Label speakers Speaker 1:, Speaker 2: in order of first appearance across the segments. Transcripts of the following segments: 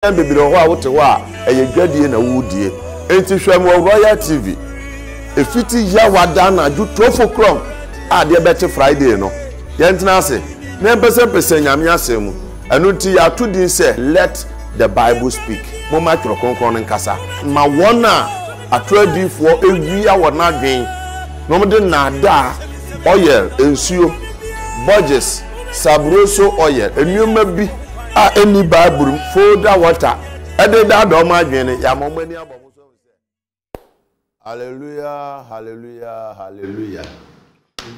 Speaker 1: bibiro ho a wote ho a eyedwadie na wudie enti hwem Royal TV efiti ya wada na ju 12 o'clock a de beti Friday no yentina ase na pese nyame asemu enu ti ya to din say let the Bible speak mo ma tworo konkon nkasa ma wona atradifo ewia wona dwen no mo de na da oil ensuo Borges Sabroso oil enyoma bi a any Bible folder water ede da do ma dwen ya mo mani abomo so say hallelujah hallelujah hallelujah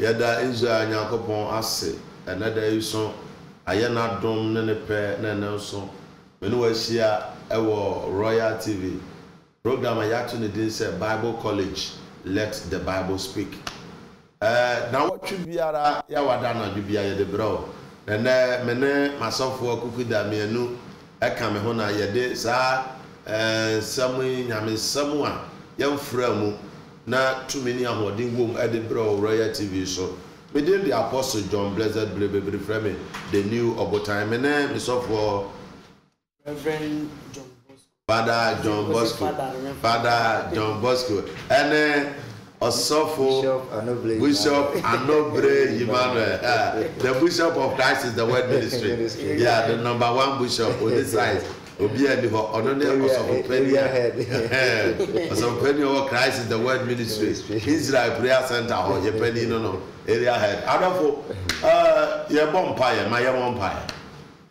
Speaker 1: yada Israel nyakopon ase enada yuso ayena dom ne pe ne nenso menu wahia ewo Royal TV program ayato ne din say Bible College let the Bible speak na watchu biara ya wada na dubia ye de bro ene mene masofo akukuda mienu eka me ho na ye de sa samu nyame samu a yemfra mu na tumini ahodin wom ede bro Royal TV so within the Apostle John Blessed Blebe frame the new obotan mene mesofo
Speaker 2: Reverend John Bosco.
Speaker 1: Father John Bosco ene Osofo Bishop Anobre Emmanuel. The Bishop of Christ is the word ministry. Yeah, the number 1 bishop on this side. Obi and the Osofo Penny. Osofo Penny of Christ is the word ministry. Israel Prayer Center or your penny no area head. Adofo your bonfire, my bonfire.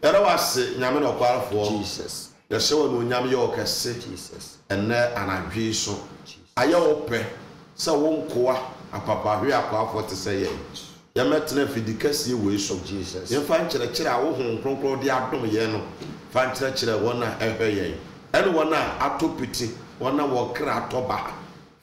Speaker 1: There was Nyame no kwara for Jesus. The show no Nyame yo kese Jesus. And na anadwi so. Ayo pe sa wonkoa apapa hwe akwa forte say ye metena fidikasi we so Jesus ye fan kire a wo hon kronkron de adom ye no fan kire wona ehwe ye ene wona atopiti wona wo kra atoba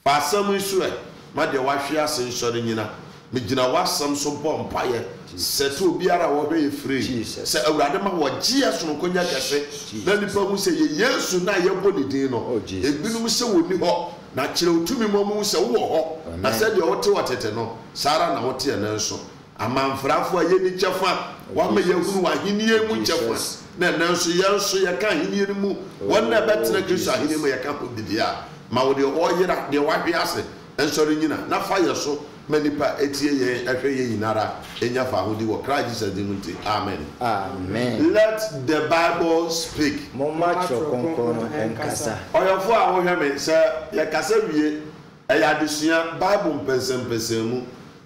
Speaker 1: fa asam isu e ma de wahwe ase nsore nyina me gina wasam so bompa ye se to biara wo hwe ye free se awurade ma wo gye aso konya kese na nipa mu se ye Yesu na ye boni din no ebinum se woni ho na kire utumi momu se wo ho na se de wote watete no sara na wote na nso amanfrafo aye ni kyefa wa me yehunu wa hiniye mu kyefa na nanso yenso ye ka hiniye mu wonna betena Kristo ahiniye mu ye ka ko bidia ma wo de oyira de wadwe ase ensori nyina na fa ye so manipa etie ye ehwe ye yinara enya fa hodi wo Christ Jesus dimunti amen
Speaker 3: amen.
Speaker 1: Let the Bible speak.
Speaker 3: Momacho konkono enkasa
Speaker 1: Oyofo a wo hwe me se ye kasa wie eya desua Bible mpensem mu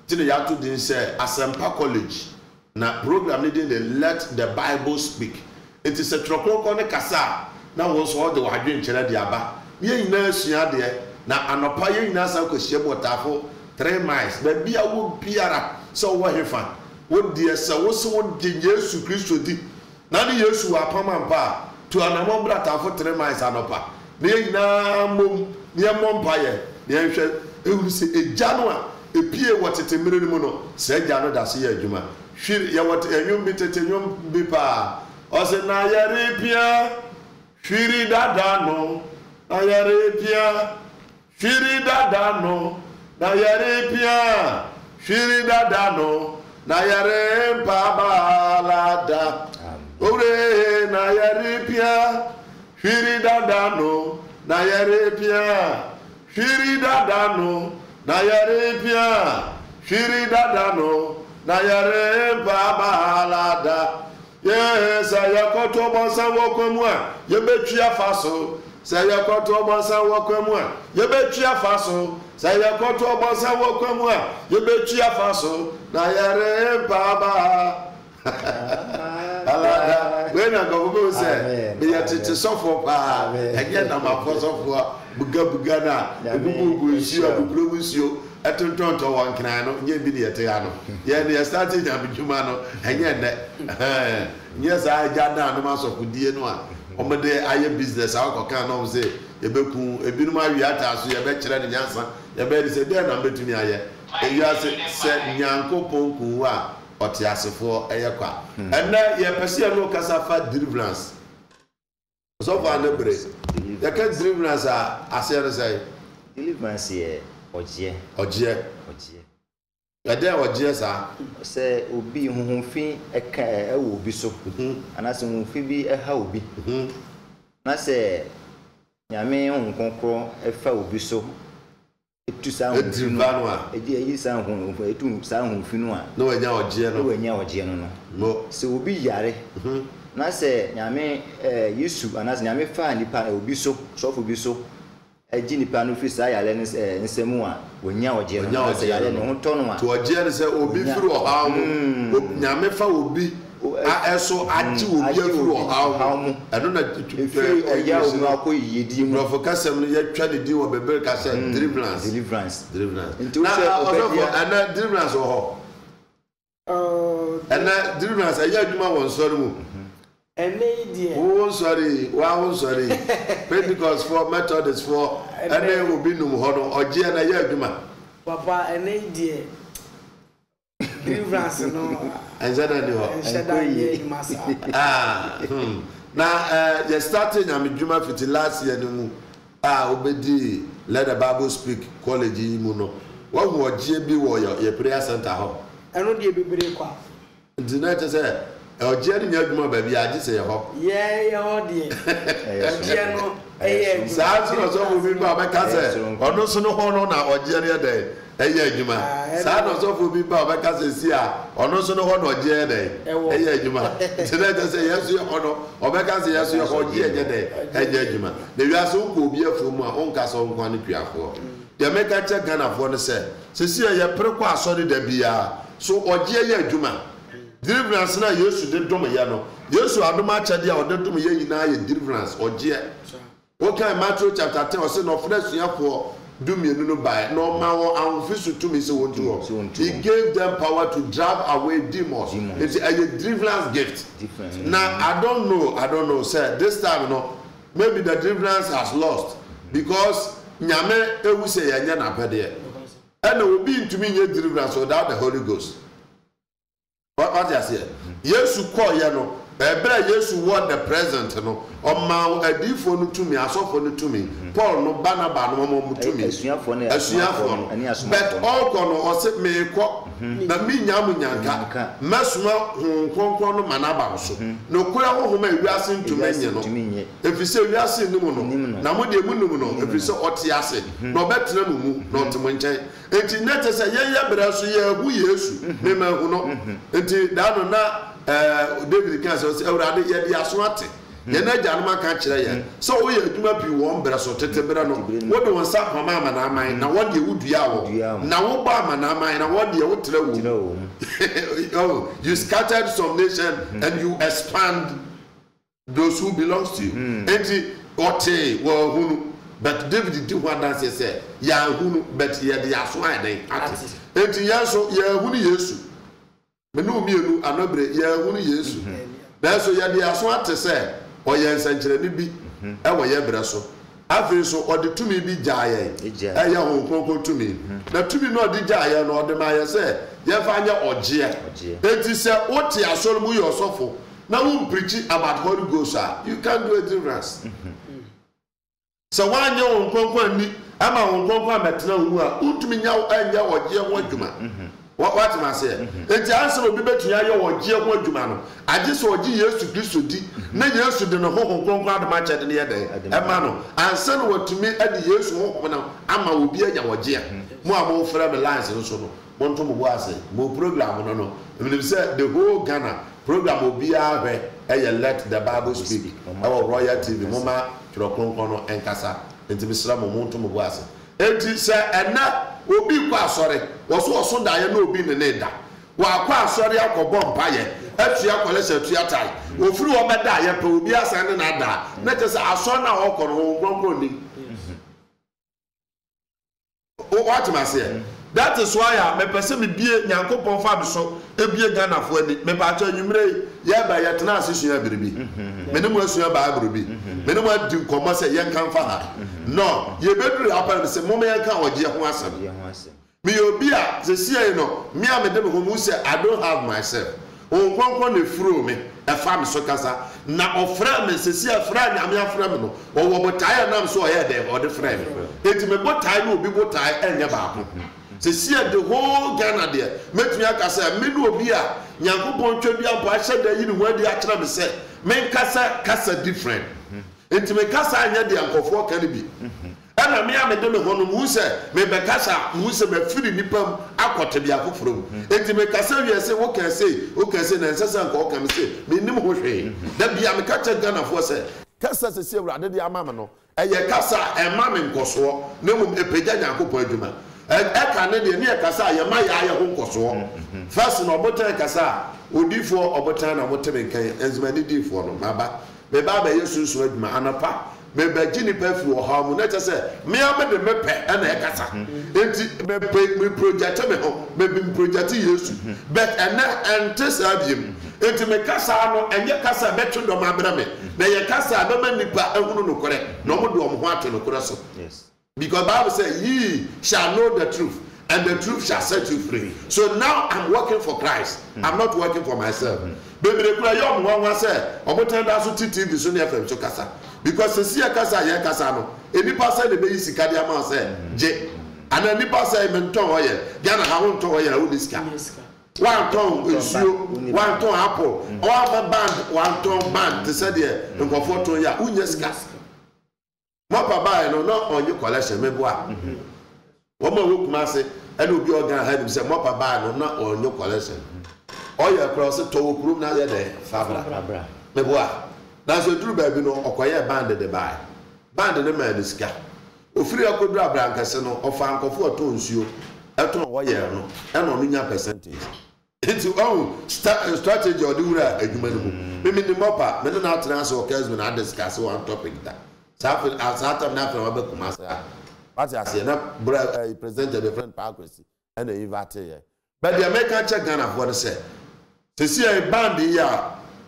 Speaker 1: tine ya to din se Asempa College na program ni din the let the Bible speak. It is a trokoko ne kasa na wo so de wadwe nkere de aba ye nyina asua de na anopa ye nyina sa kwahie botafo 3 miles ba bia wo biara so wo hefa wo die se wo so wo de Yesu Kristo di na ni Yesu apamampa to anamon bratafo 3 miles anopa na ye nyina mom ne mompa ye ne hwe ehuru se egya no a epie wotete mmere mu no se egya no da se ye adwuma hwiri ye wote enwom bi tete enwom bi pa o se na yare pia hwiri dada no na yare pia hwiri dada no na yare pia hwiri dada no na yare babalada ore na yare pia hwiri dada no na yare pia hwiri dada no na yare pia hwiri dada no na yare babalada yes ayakoto bonsa wokomu a yebetua faso sayakoto bonsa wokomu a yebetua faso sayakoto bonsa wokomu a yebetua faso na yare baba alada wena go say be yatete sofo pa again na mafosofo buga na bubu nsio bubu nsio etontonto wankran no nye bi ne yete ya no ye ne start nya bidwuma no enye ne nye za aja na no masofodie no a omede aye business akoka no say yebeku ebinum awi ataso yebekire ne nyansa yebe say dey na betumi aye eya se nyankopon ku a otiasefo eyekwa enne ye pese no kasafa deliverance so far ne bre the can deliverance asere say
Speaker 3: deliverance ye oje
Speaker 1: Ade oje sa
Speaker 3: se obi huhunfin eka ewo obi so anase huhunfin bi eha obi na se nyame honkonkro efa obi so etu sa honfinu eji sa honfinu etu sa honfinu a
Speaker 1: no enya oje no
Speaker 3: no se obi yare na se nyame Yesu anas nyame fa nipa obi so sofo bi so eji nipa no fi sa yare nsemu a wonya oje no na se yare no hoto no a
Speaker 1: to oje ne se obi firi ohaw mu nyame fa obi a eso ati obi afiri ohaw mu eno na
Speaker 3: tutu oya o ma ko yedi mu
Speaker 1: profo kasem no ya twa de di wo bebe ka se deliverance
Speaker 3: nti se obedia
Speaker 1: ana deliverance ho ana deliverance ayi adwuma won sori mu won sori Pentecost for Methodist for ana obi num ho no oje na ya adwuma
Speaker 2: papa ene die deliverance no
Speaker 1: anjada ni ho na you starting am dwuma fiti last year no mu obedi let the Bible speak college mu no wo oje bi wo your prayer center ho
Speaker 2: eno die bebere kwa
Speaker 1: ndina che se oje ni adwuma ba bi age se ho
Speaker 2: ye ho die oje no
Speaker 1: saa so bi ba be ka se ono so no ho no na oje ne dey eye adwuma saa no so fo bi ba be ka se si a ono so no ho no oje dey eye adwuma ndina che se yesu ho no obe ka se yesu ho oje eye dey eye adwuma de wi aso ko obi afo mu a onka so nkwa ne tuafo de meka che Ghana fo no se si ye preko asori da bia so oje eye adwuma deliverance na Yesu de dom ya no Yesu adoma chade a ode dom ye nyina ye deliverance oje okay Matthew chapter 10 o say no fresh yafo do mienu no by no ma won anfisu to me say won do he gave them power to drive away demons it's a deliverance gift now I don't know say this time no maybe the deliverance has lost because nyame ewu say ya nya na pede and obi ntumi nye deliverance without the Holy Ghost. What you say? Yesu call ya no. Ebra Yesu word the present no. Oma adifo no to me, asofo no to me. Paul no Barnabas no mo to me. Esuafo no. But all kono o se me ko na mi nyamu nyanka. Mesuma konkon no manaba so. No kura ho ma wiase ntumenye no. Efise wiase nimu no. Na mo de mu nimu no. Efise ote ase. No betra mu no temo nchen. Enti nete se ye bra so ye hu Yesu. Me ma hu no. Enti da no na David can say Ewrade ye dia so ate ye na gya no maka kire ye so wo ye adwuma pi won bra so tete bra no wo de won sa mama ama na aman na wo de wudua wo na wo ba ama na aman na wo de wo tre wo oh you scattered some nation and you expand those who belongs to you enti ote wo hunu but David did what dance say ya hunu but ye de aso adan ate enti ya so ye hunu Yesu menu mienu anobre ye hunu Yesu na so ye de aso ate say oye nsankyere ni bi e wo ye bre so afi so ode tumi bi jaaye e ye ho konkon tumi na tumi no ode jaaye no ode ma ye say ye fa anya oje enti say oti asoro mu yo sofo na won preach about Holy Ghost you can do a deliverance so wanye won konkon ni ama won konkon ametena wu a utumi nya anya oje ho adwuma what am I saying? Enti answer obi betua ye oje ho adwuma no age so oje Yesu Kristo di na Yesu de no ho konkon adoma chede ne ye den e ma no answer no watumi ade Yesu ho na ama obi anya oje mo amo fra me lines no so no mo nto mo bo ase mo program no no mean say the whole Ghana program obi a hwe e let the Bible speak our Royal TV mo ma tro konkon no enkasa enti bisra mo nto mo bo ase enti say ena obi kwa asore woso da ye na obi ne da wa kwa asore akobọ mpaye atua kwalese atua tai ofiri wo beda ye pe obi asan na da na tese asore na okoro wo gbongbon ni what am I saying? That is why me pese me bie Nyankopon fa do so ebie Ghana fo ani me pa cha nwumre ye ba ye tena asesua biribi me ne mo asua ba biribi me ne mo adi nkomo se ye kan fa ha no ye beduru apare se mo me ye kan oje ho asem me obi a se sie no me a me de me ho mu se I don't have myself on konkon ne furo me e fa me so kasa na ofra me se sie afra nyame afra me no o wo botai nam so o ye de o de fra me enti me botai no obi botai enye ba ko se see the whole Ghana there metumi aka say me no obi a Nyankopon twa bia mpo ahye da yi ni wadi akira me say men kasa different enti me kasa anya de ankofo ka ne bi ana me amede me hono mu se me be kasa mu se me firi nipam akote bia foforo enti me kasa wi se wo ka se na nsesa nko ka me se me nim ho hwe da bia me ka che Ghana fo se kasa se se wurade de ama me no eye kasa e ma me nkoso na mum epegya nyankopon adwuma eka ne de ne kasa ye ma ya ho nkoso first no obotan kasa odifo obotan na moteme kan enzimani difo no maba me ba yesu so adwuma anapa me ba gini pa fi wo ha mu na tese me amede me pe na e kasa enti me project me ho me bi project yesu but ente sabiem enti me kasa no enye kasa beto do ma bra me na ye kasa be ma nipa ehunu no kore na omo do omo ho ato no kore so yes because Bible says ye shall know the truth and the truth shall set you free. So now I'm working for Christ. I'm not working for myself. Baby, they could have one say, "Omotan da so TV so near FM so kasa." Because the see kasa ye kasa no. Any person the be sikadi ama say, "Je." And any person menton oye, Ghana ha won ton oye na uniska. One ton isuo, one ton apple, or a band, one ton band. They said there, nkofo ton ya unyeska. Mopa buy no on your collection me boa. Woman who come say and will be organ had him say mopa buy no not on your collection. All your cross to room now there fabra. Me boa. That's a true baby no okoye band de buy. Band the man is ka. Ofiri akodra branca no of ankofo to nsuo. Eton wo ye no e no nya percentage. It's strategy or do that adwuma no. Me the mopa me na transfer occurs when I discuss one topic that. As atom na from Abekumasa. What I say, na present a different party and the invite here. But the American check Ghana for the say. To see a band here,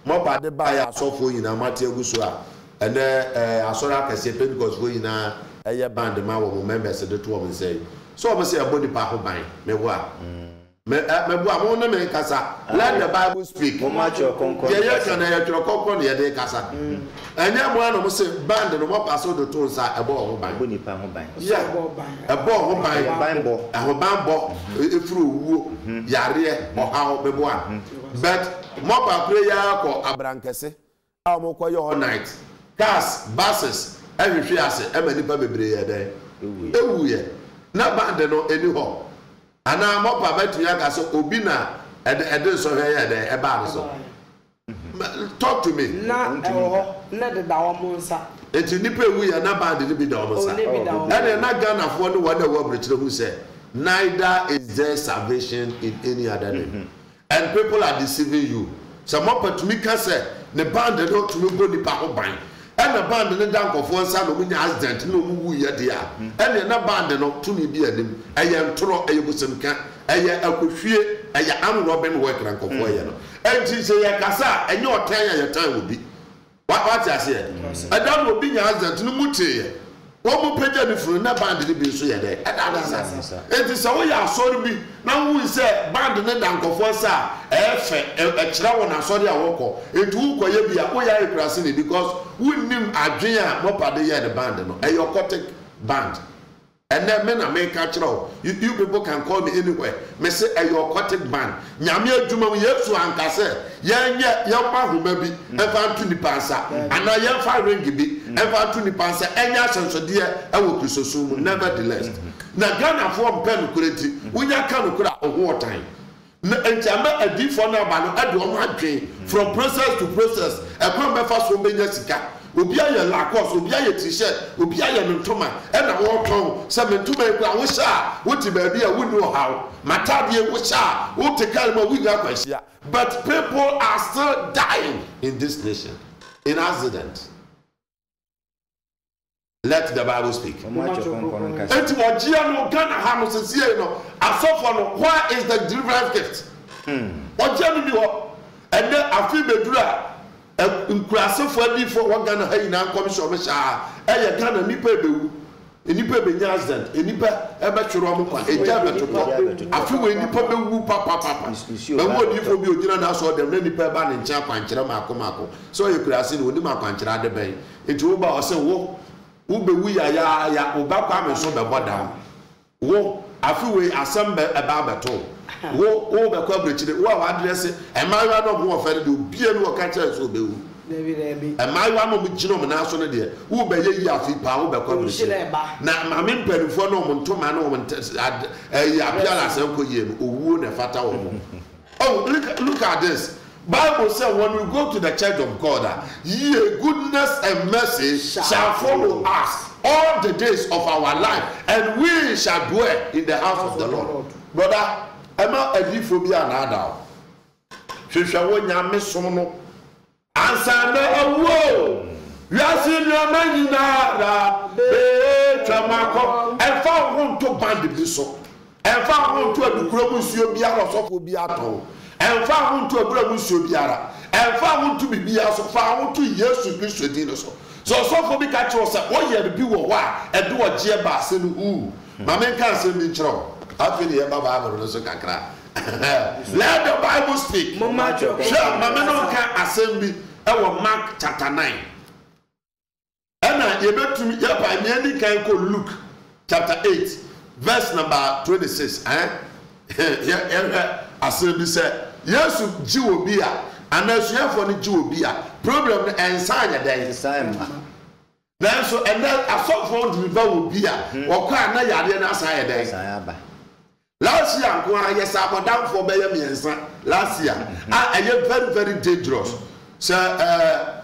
Speaker 1: more by the buyer so for you now, Matthew Gusua, and then I saw that I say Pentecost for you now, a band the man members of the two women say. So I say a body part of mine, me what? Me boa me kasa let the Bible speak mo ma cho konkon ye kan na ye cho konkon ye de kasa anya mo na mo se band no mo paso do to nsa ebo ho ban bo nipa ho ban ya ebo ho ban bo ho ban bo efuru wuo yare mo ha ho bebo a but mo ba prayer ko abrankese a mo ko ye all night cars buses every ase e ma nipa bebre ye de ewu ye na band no eni ho ana mo pa betu ya ka so obi na ede so hwe ya de e ba so talk to me
Speaker 2: na na de da wo monsa
Speaker 1: enti nipa ewu ya na ba de bi da wo monsa ene na Ghana fo no wada wo bretre hu say neither is there salvation in any other name and people are deceiving you some opportunity can say the band they don't to go nipa ho ban and the band ne dan kofo nsa no munya accident no mu ye de a and na band no to me bi anim eye ntoro eye busemka eye akohwie eye am robin work ran kofo ye no enti se ye kasa enye otan ya tan obi what ya say adam obi nya accident no mutie wo mu page ni furu na band ni bi so ye de enti se wo ya asori bi na wu se band ne dan kofo nsa efe kira won asori a woko enti wu koye bi a wo ya ekrase ni because wouldn't adwen a mopade ye the band no a yocotic band and then men make cultural you people can call me anywhere me say a yocotic band nyame adwuma mu yesu ankase yenye yempa homa bi emfa ntu ni pansa ana yemfa ring bi emfa ntu ni pansa enya sensode e wo kristosu mu nevertheless na Ghana for pen kureti wunya ka no kura ohotan na enchamba adifo na ba no ade o adwen from process to process e kon be fa so benya sika obi aye lakos obi aye t-shirt obi aye ntoma e na wo ton se ntoma e kura wo sha wo ti ba bi a woni o hawo matade e wo sha wo te kalma wo nya kwashia but people are still dying in this nation in accident. Let the Bible speak. Enti wajia no Ghana ha no sesiye no asofo no where is the deliverance gift? Wajia no bi ho ene afi bedura nkurasefo adifo wa Ghana ha ina commission me sha eye Ghana nipa ebewu enipa benya accident enipa ebe tworo mo kwa eja betoto afi we nipa bewu papa na mo adifo bi ogina na so dem na nipa ba ne ncha kwankyere mako so ye kurase no oni makwankyere ade ben enti wo ba o se wo ubewu ya ubakwa me so be boda wo afiwe asembe eba beto wo be kwa brechire wo wa address e mawa no bo ofere de obie no ka kire so bewu my one Jino National dear, who be ye afi power be come. Now, my men penny for no one to man woman at a Piala Uncle Yem, who would a fata woman. Oh, look at this. Bible says when we go to the church of God, ye goodness and mercy shall follow us all the days of our life, and we shall dwell in the house of the Lord. Brother, I'm not a phobia now. She shall win your missono. Answer no whoa. You are seeing your man in Tramako, and found one to band the bishop, and found one to a Gromus, your Biara of Biato. And found to a brother Biara, and found to be Bias of found 2 years to be Dinosaur. So for me, catch yourself, 1 year to be why and do a Jebas and ooh. My man can't send me trouble. I feel the Bible also can cry. Let the Bible speak. Mamma, sure, my man can assembly our Mark chapter 9. And I bet to me, yep, I merely can call Luke chapter 8, verse number 26. Assembly said, yes, Jew beer, and as you have for the Jew beer, problem and sign a day. Then so, and then I saw for the river beer, or can't I didn't assign a day. Last year, yes, I went down for Bayamian last year. I am very, very dangerous. Sir,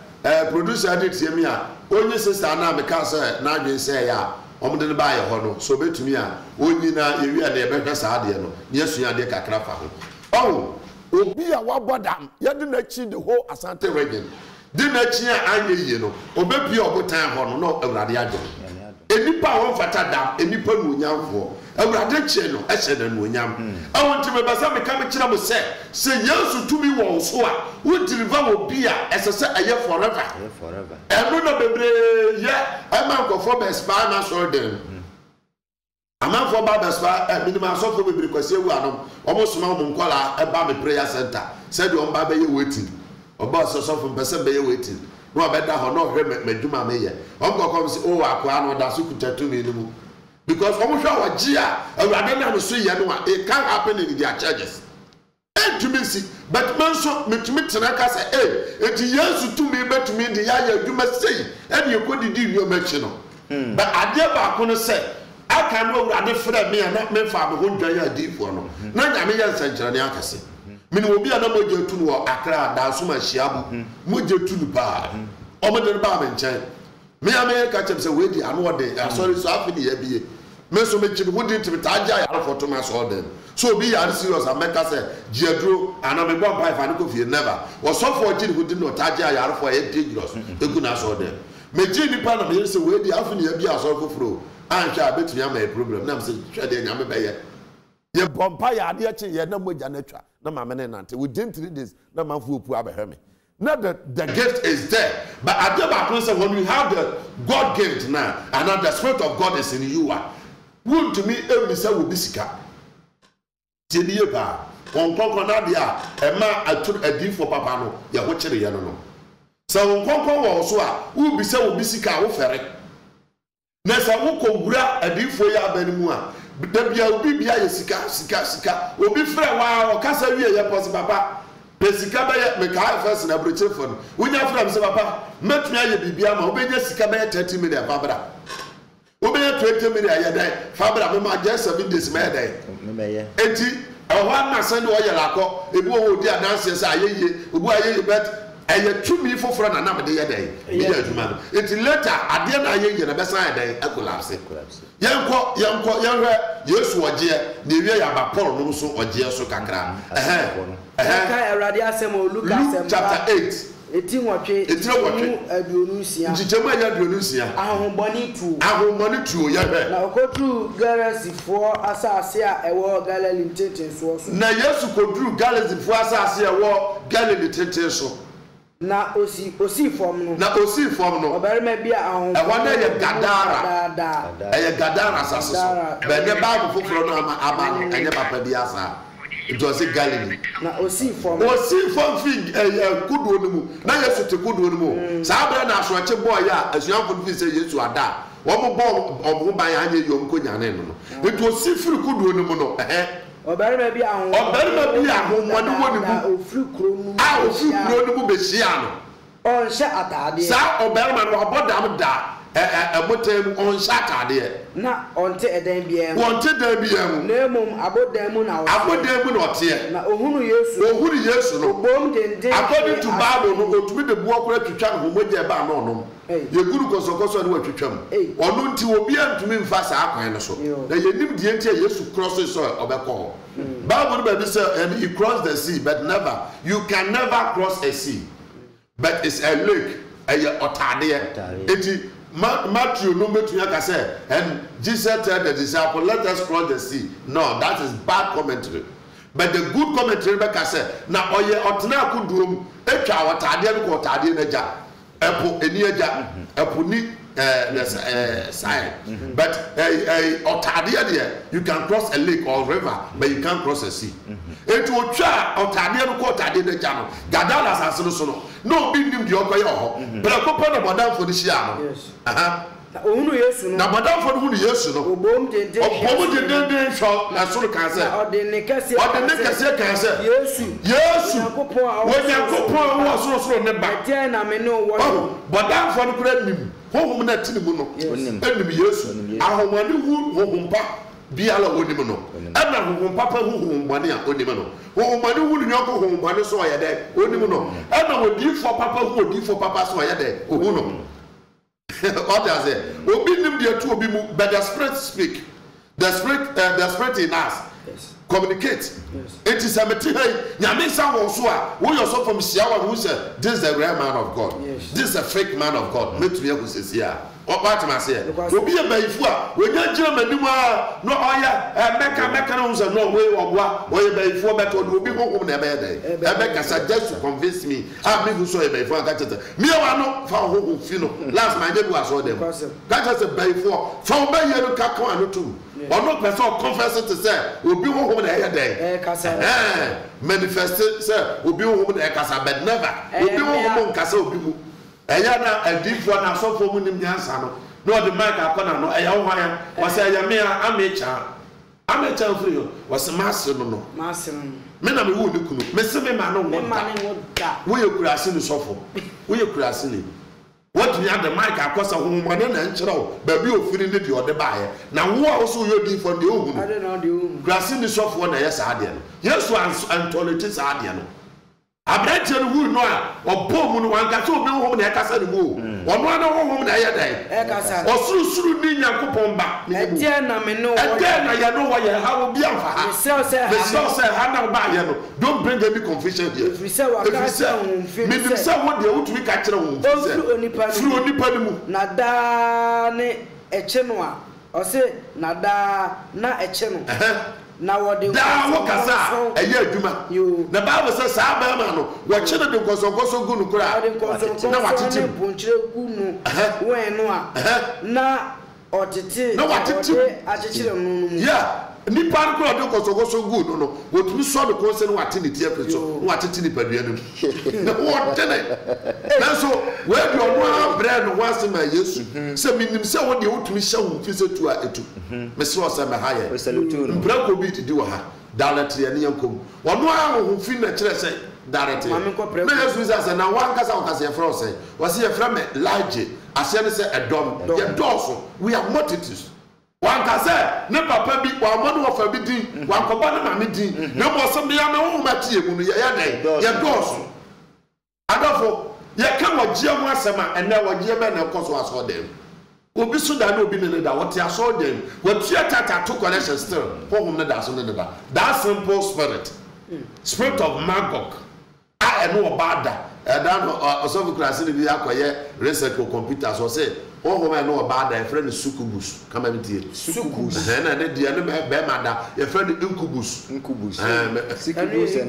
Speaker 1: producer did see me. Only sister now because now you say, yeah. Didn't buy a honor, so bet to me, only now you are the better side. Yes, you are the Kakrafa. Oh, Obi a Wabadam, you didn't cheat the whole Asante region. Didn't cheat any, Obepi of time honor, not a radiator. Any power for Tadam, any pun for a radiation, I said, and Winyam. I want to remember some becoming say yes to me was who deliver beer as I said a year forever. And no, baby, yeah, I'm out for best by or them. I'm out for Babas by minimum software because you are almost small collar about the prayer center. Said you on Baby waiting. Or boss or something, person be waiting. No better or not, Meduma Mayer. Uncle comes, oh, I can't that's who could tattoo me. Because almost our Gia, I don't see it can't happen in their churches. And to me, see, but man, so me to me, Tanaka say, hey, it's years to me, but to me, the year you must say, and you could do your mention. But I never say, I can know rather for me and not me for my own giant deep one. None of me and Janiakasi. Min will be a number to Accra, Dasuma Shiabu, Muja to the bar, over the barman chain. Me, I may catch him say, wait, I know what they are sorry, so happy the ABA. Meso mention wouldn't be Taja for Thomas Orden. So be serious and make us say, Giadro, and I'm a bomb by Fanuko never. Or so for who did not Taja for 8 dangerous. They could not saw them. May Jimmy Pan of years away the Alpha be a sort of flu. I shall bet me a problem. Now, say, Yamabay. Ye bompire, dear Chi, ye no more Janetra, no mamma, within 3 days, no man who put up me. Not that the gift is there, but at the back, when we have the God gift now, and now the Spirit of God is in you. Would to me every say will be sika. Tibieba, on Conconadia, a man I took a deal for Papa no, ya watch the yano. So on Conco also, who be say will be sika or ferret. Nessa woko bra a deal for ya benimua. The Bia will be sika, will be fair while Casa ya possible papa. Pesicaba make I first in a British phone. When your friends papa, met me a Bibiama, obey Sicaba 30 million Barbara. We may 20 million a day. Fabra, Mamma, just 7 days, may day. 80, or 1 man send all your laco, a boy dear dancers, I ye, bet, and you 2 me for front another day a day. It's later, at the end I ye, and a best day, I collapse. Young, yes, what dear, the way about Paul, no so or dear so cacra. Luke chapter 8. Eti nwotwe aduonusia njijema ya aduonusia ahomoni tu ya be na okodru Galilifo asase a ewo Galilee tete so na Yesu kodru Galilifo asase a ewo Galilee tete so na osi form no obarima bia ahom ewo na ye Gadara asase so be ne Bible foforo no ama no enye papa bia asa. It was a Galilee. Now, from fig good one. Now, yes, to good one. Sabra, now, so a boy, as you have to say, yes, you are that. One more bomb or by Anya Yonkuyan. It was see through good one. Or better be a home, one flew Bessiano.
Speaker 2: On shot at the
Speaker 1: Sa Oberman wa bodam da motem on Saturday.
Speaker 2: na on te eden bia
Speaker 1: Wanted there be
Speaker 2: na mum abodam na
Speaker 1: abodem no tie.
Speaker 2: na ohunu Yesu
Speaker 1: Ohuri Yesu no.
Speaker 2: bom dende
Speaker 1: According to Bible no otumi de buo kora twitwa no moje ba no no. Ye guru kosokoso no twitwam. Ono nti obi antumi mfa saa kwan no so. Na ye nim die ntia Yesu cross so obekọ. Bible no be say and he crossed the sea but you can never cross a sea. But it's a lake, a otade. Eti Matthew no betu yaka say, and Jesus told the disciples, let us cross the sea. No, that is bad commentary. But the good commentary beka say, na oye otena akudurum, etwa otade no ko otade na ja. Epo eni eja, epo ni side. But otade there, you can cross a lake or river, but you can't cross a sea. Etu otwa otade no ko otade na ja no. Gadala asase so no. No be nim de okoye ho. But akopo na bodam for this year no.
Speaker 2: Yes. Ohunu Yesu no.
Speaker 1: Na bodam for hu Yesu no.
Speaker 2: Obom dende.
Speaker 1: Obom dende sho na so kan say.
Speaker 2: Odene kase.
Speaker 1: Odene kase kan say.
Speaker 2: Yesu.
Speaker 1: Yesu. Wonyakopon wo so ne ba.
Speaker 2: Ate na me no wo.
Speaker 1: Bodam for no kura nim. Honhom na tini mu no. Enim Yesu. Ahomani hu honhom pa biala onim no. Ana honhom papa hu honhom bane a onim no. Honhom hu ni nyoko honhom bane so ya de onim no. Ana odifo papa hu odifo papa so ya de ohu no. What does it? Obi nim de to obi mu, but the spirit speak. The spirit in us.
Speaker 2: Yes.
Speaker 1: Communicate.
Speaker 2: Yes.
Speaker 1: It is a material. Nyame sa wo so a wo yourself from Siawa who say this is the real man of God.
Speaker 2: Yes.
Speaker 1: This is a fake man of God. Metu ye kusisi a. What am I say? Obi e bayifu a we nya jira manimu a no oya meka no say no we ogwa we bayifu beto obi honhom na ebe dey. Ebe kasa just to convince me. Ah me who so e bayifu aka tete. Me wa no fa honhom fi no. Last my neighbor was all them. That just a bayifu. Fa oba ye no ka kan no too. Ono person confess to say obi honhom na eye dey. Manifest say obi honhom na kasa but never. Obi honhom kasa obi mu. Eya na adifo na sofo mu nim nyansa no no the mic akona no eya wo hwan was eya me amecha free yo was master no me na me wu ni kunu me se me ma no da wo ye kurase ni sofo wo ye kurase ni what you have the mic akosa honhomane na nkyere wo ba bi ofiri ne de ode baaye na wo a wo so yo di for de ohunu I don't know the ohunu kurase ni sofo na yes ade no Yesu antolete sa ade no Abrante no hu no a obom no wanka so obi honhom na ekasa ne mu ono ana honhom na ye dai ekasa osurusuru ni Nyankopon ba ede na me no ede na ye no wo ye ha obi amfa ha me say ha na ba ye no don't bring any confusion here if we say wa ka say me dim say wo de wutumi ka kire wo furu onipa ni mu na da ne eche no a o say na da na eche no na wode da wo kasa eye adwuma na Bible says sa ba ma no wo kire de kosokoso gu no kura na watete ponchire gu no we no a na otete na watete achechire no yeah ni par ko de kosokoso gu no no wotumi so de konse no wate ne tie preso no watete ni padua no na wo tene na so we de ono bread no wase ma Yesu se minim se wo de wotumi hye wo fise tu a etu me se wo se me ha ye mbra ko bi di wo ha directly ne yankom ono a wo fi na kire se directly na Yesu say na wan kasa wo kasa ye fro say wase ye fra me large ase ne se edom ye doso we are multitudes wan kasa ne papa bi wa mono wo fa bi din wan ko ba na ma me din na mo so me ya me wo ma tie mu no ye den ye doso adofo ye ka wo gie mu asema ene wo gie be na koso aso dem obi so da na obi ne da what aso dem what tata to connection still home ne da so ne da that simple spirit of Magog a eno obada dan osofu class ni bi akoye research ko computer so say home eno obada e friend succubus kama bitie succubus na ne dia ne be mada e friend incubus succubus and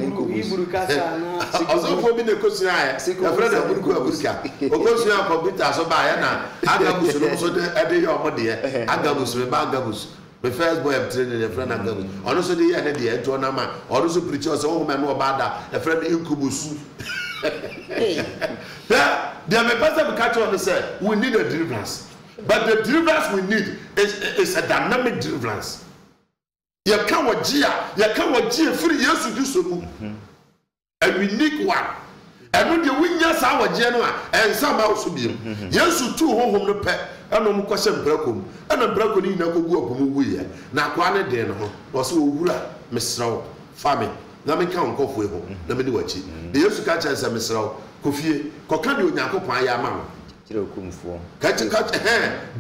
Speaker 1: incubus iburu kasa na osofu bi ne kosia e friend aburuka okosia computer so ba ya na agabus no so de ede ye omode agabus be ba agabus the first boy I'm training a friend agabus ono so de ye ne de e to na ma ono so preacher so home eno obada e friend incubus there may person catch on say we need a deliverance, but the deliverance we need is a dynamic deliverance. You can't free Yesu do so a unique one. ɛno deɛ wonya saa wɔgye no a ɛnsa ma wo so biem yesu tu honhom no pɛ ɛna mo kɔhyɛ mbrako mu ɛna mbrako no nyina kɔgu ɔpo mu wuyɛ na akoa ne den no ho ɔsɛ owura mesrɛ wo fa me na menka wo nkɔfoɔ ho na mene wakyi de yesu ka kyerɛ sɛ mesrɛ wo kɔfie kɔka deɛ onyankopɔn ayɛ ama wo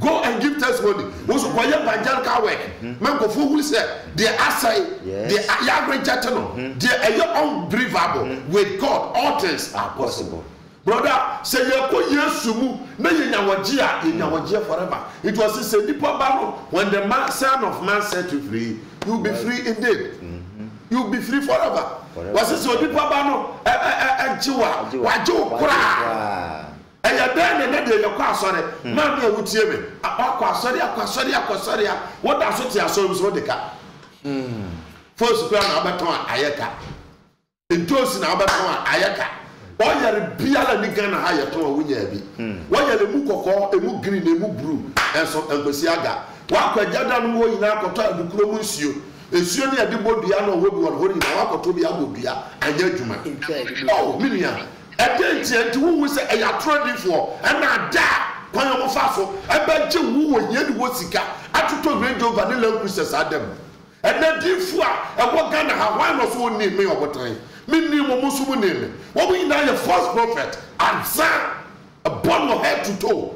Speaker 1: go and give testimony. Also, for your evangelical work, man, go for who say they asay, they are rejected, they are unbelievable. With God, all things are possible. Brother, say you go yesumu, na yawajia forever. It was said the battle when the Son of Man set you free, you will be free indeed. You will be free forever. Was it so the battle? Waju eya den ne de yakwa asore ma me awutie me akwa asore what da so ti asore so de ka first kwa na abeton ayeka entosi na abeton ayeka o yare biala ni Ghana ha yeton awunya bi wo yare mu kokko emu green emu blue enso enkwesi aga wa kwa jada no wo yina akoto adukuro mu nsuo esuo ne ade bodua na wo bi won hori na wa akoto bi abodua anya adwuma oh minia Attention to who say a trading for and I die. Kwanya mofafo ebe je wu wonye ni wosika atoto range over ne languages adam and then difu a wo Ghana ha why no so ni me obotan me ni mo musu mu ni me wo be na your first prophet azan a born of head to toe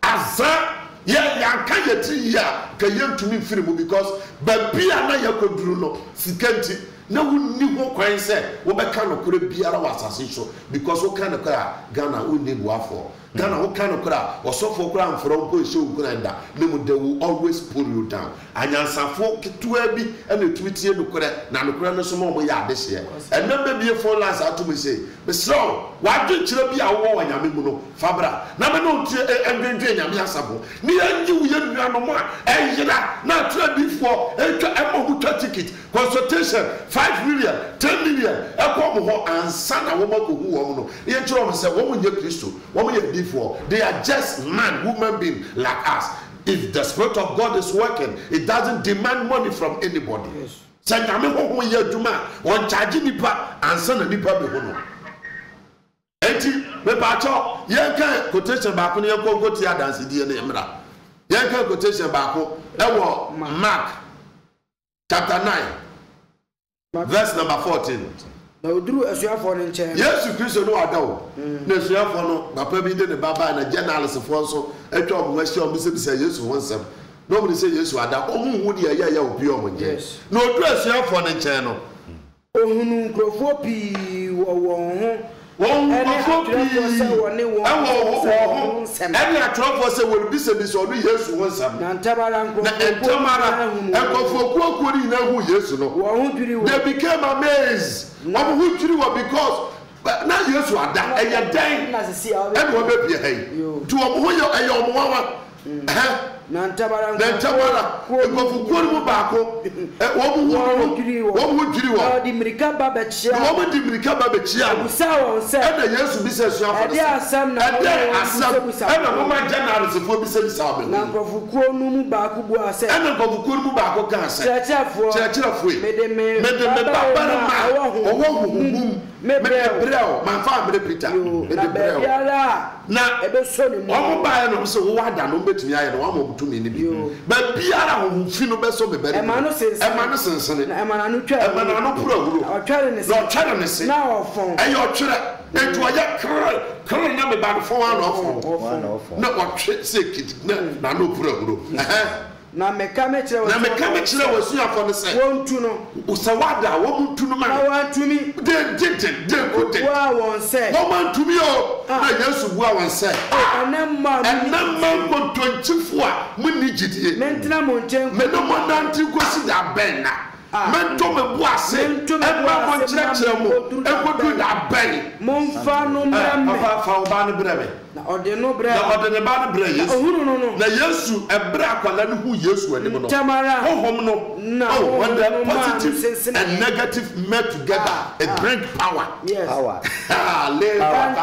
Speaker 1: azan ya kan yeti ya ka yentumi firi mu because babia na yakoduru no sikanti na wonni ho kwan se wo be ka no kore biara wasase so because wo kan no kora Ghana wonni buafo Ghana wo kan no kora osofo kora amforo mpo ehye wo nda na mu they will always pull you down anyansafo ketua bi na tumitie no kora na no kora no so mo ya adehye enam be bie phone lines atum say mesro wadwe kire bi a wo wanyame mu no fabra na me no tie endwendwe nyame asabo ni anyi wo ye nuano mo a eyira na tradifo etwa emo ho ticket consultation 5 million 10 million ekwo mo ho ansa na wo mako hu wo no ye kire mo say wo mo nye Kristo wo mo ye before they are just man human being like us. If the Spirit of God is working, it doesn't demand money from anybody. Say nyame ho ye adwuma on charge nipa ansa na nipa be ho no enti me ba cho ye kan quotation ba ko ne ko go ti adanse die na emra ye kan quotation ba ko e wo Mark chapter 9 verse number 14.
Speaker 2: Na oduru asuafo ne nchen
Speaker 1: Yesu Kristo no adawo na asuafo no papa bi de ne baba na journalist fo so atwa omo ahia omo se bisa Yesu wonsam no mo say Yesu ada omo hu de ya obi omo nje na oduru asuafo ne nchen no
Speaker 2: ohunu nkrofo pi wo ho
Speaker 1: won nkrofo pi any atrofo say wo bi se odu Yesu wonsam
Speaker 2: na ntabara
Speaker 1: nkrofo kuokuo ni na hu Yesu no
Speaker 2: wo hu dwiri wo
Speaker 1: they became amazed who because na Yesu ada eya den
Speaker 2: na sisi a
Speaker 1: e wo be bia hai to wo ho yo eya omo wawa
Speaker 2: na ntabara
Speaker 1: ekofu kwori mu baako wo dwiri wo
Speaker 2: di mirika ba be chia
Speaker 1: wo di mirika ba be chia
Speaker 2: busa won se
Speaker 1: e na Yesu bi se suafo
Speaker 2: ade asam na
Speaker 1: e na mo ma generals fo bi se bi sa
Speaker 2: na kofukuo nu mu baako bu ase
Speaker 1: e na kofukuo nu mu baako kan se
Speaker 2: chechefo
Speaker 1: me baba ma owo me breo man fa me Peter me breo na
Speaker 2: ebe so ni mo
Speaker 1: omo ba ya no so wo wada no betumi aye no wo tumi ni bi ba biara ho fi no be so be bere e ma no sensene
Speaker 2: e ma na no twa
Speaker 1: e ma na no pro huro
Speaker 2: o tware ne se
Speaker 1: na o fon e yo twere etu oya kro na me ba fon wa no fon na o twe sekit na no pro huro
Speaker 2: na meka me kire
Speaker 1: wo suafo no se
Speaker 2: won tu no
Speaker 1: usawada wo muntu no ma
Speaker 2: na wa tumi
Speaker 1: de kote
Speaker 2: wa won se
Speaker 1: wo man tumi o na Yesu bua won se
Speaker 2: enamma
Speaker 1: ko tonchifo a munni gidie
Speaker 2: mentina mo nchen
Speaker 1: me no mo nanti gosi da ben na mento me bua se e ba mo kire mo e kodu da ben
Speaker 2: mo mfa no mrame
Speaker 1: fa ba no breme
Speaker 2: na ɔde no brɛ
Speaker 1: na ɔde ne ba no brɛ Yesu
Speaker 2: ohunu no
Speaker 1: na Yesu ɛbrɛ akwala no hu Yesu anim no
Speaker 2: Tamara
Speaker 1: honhom no when the positive and negative met together it bring power
Speaker 3: Power.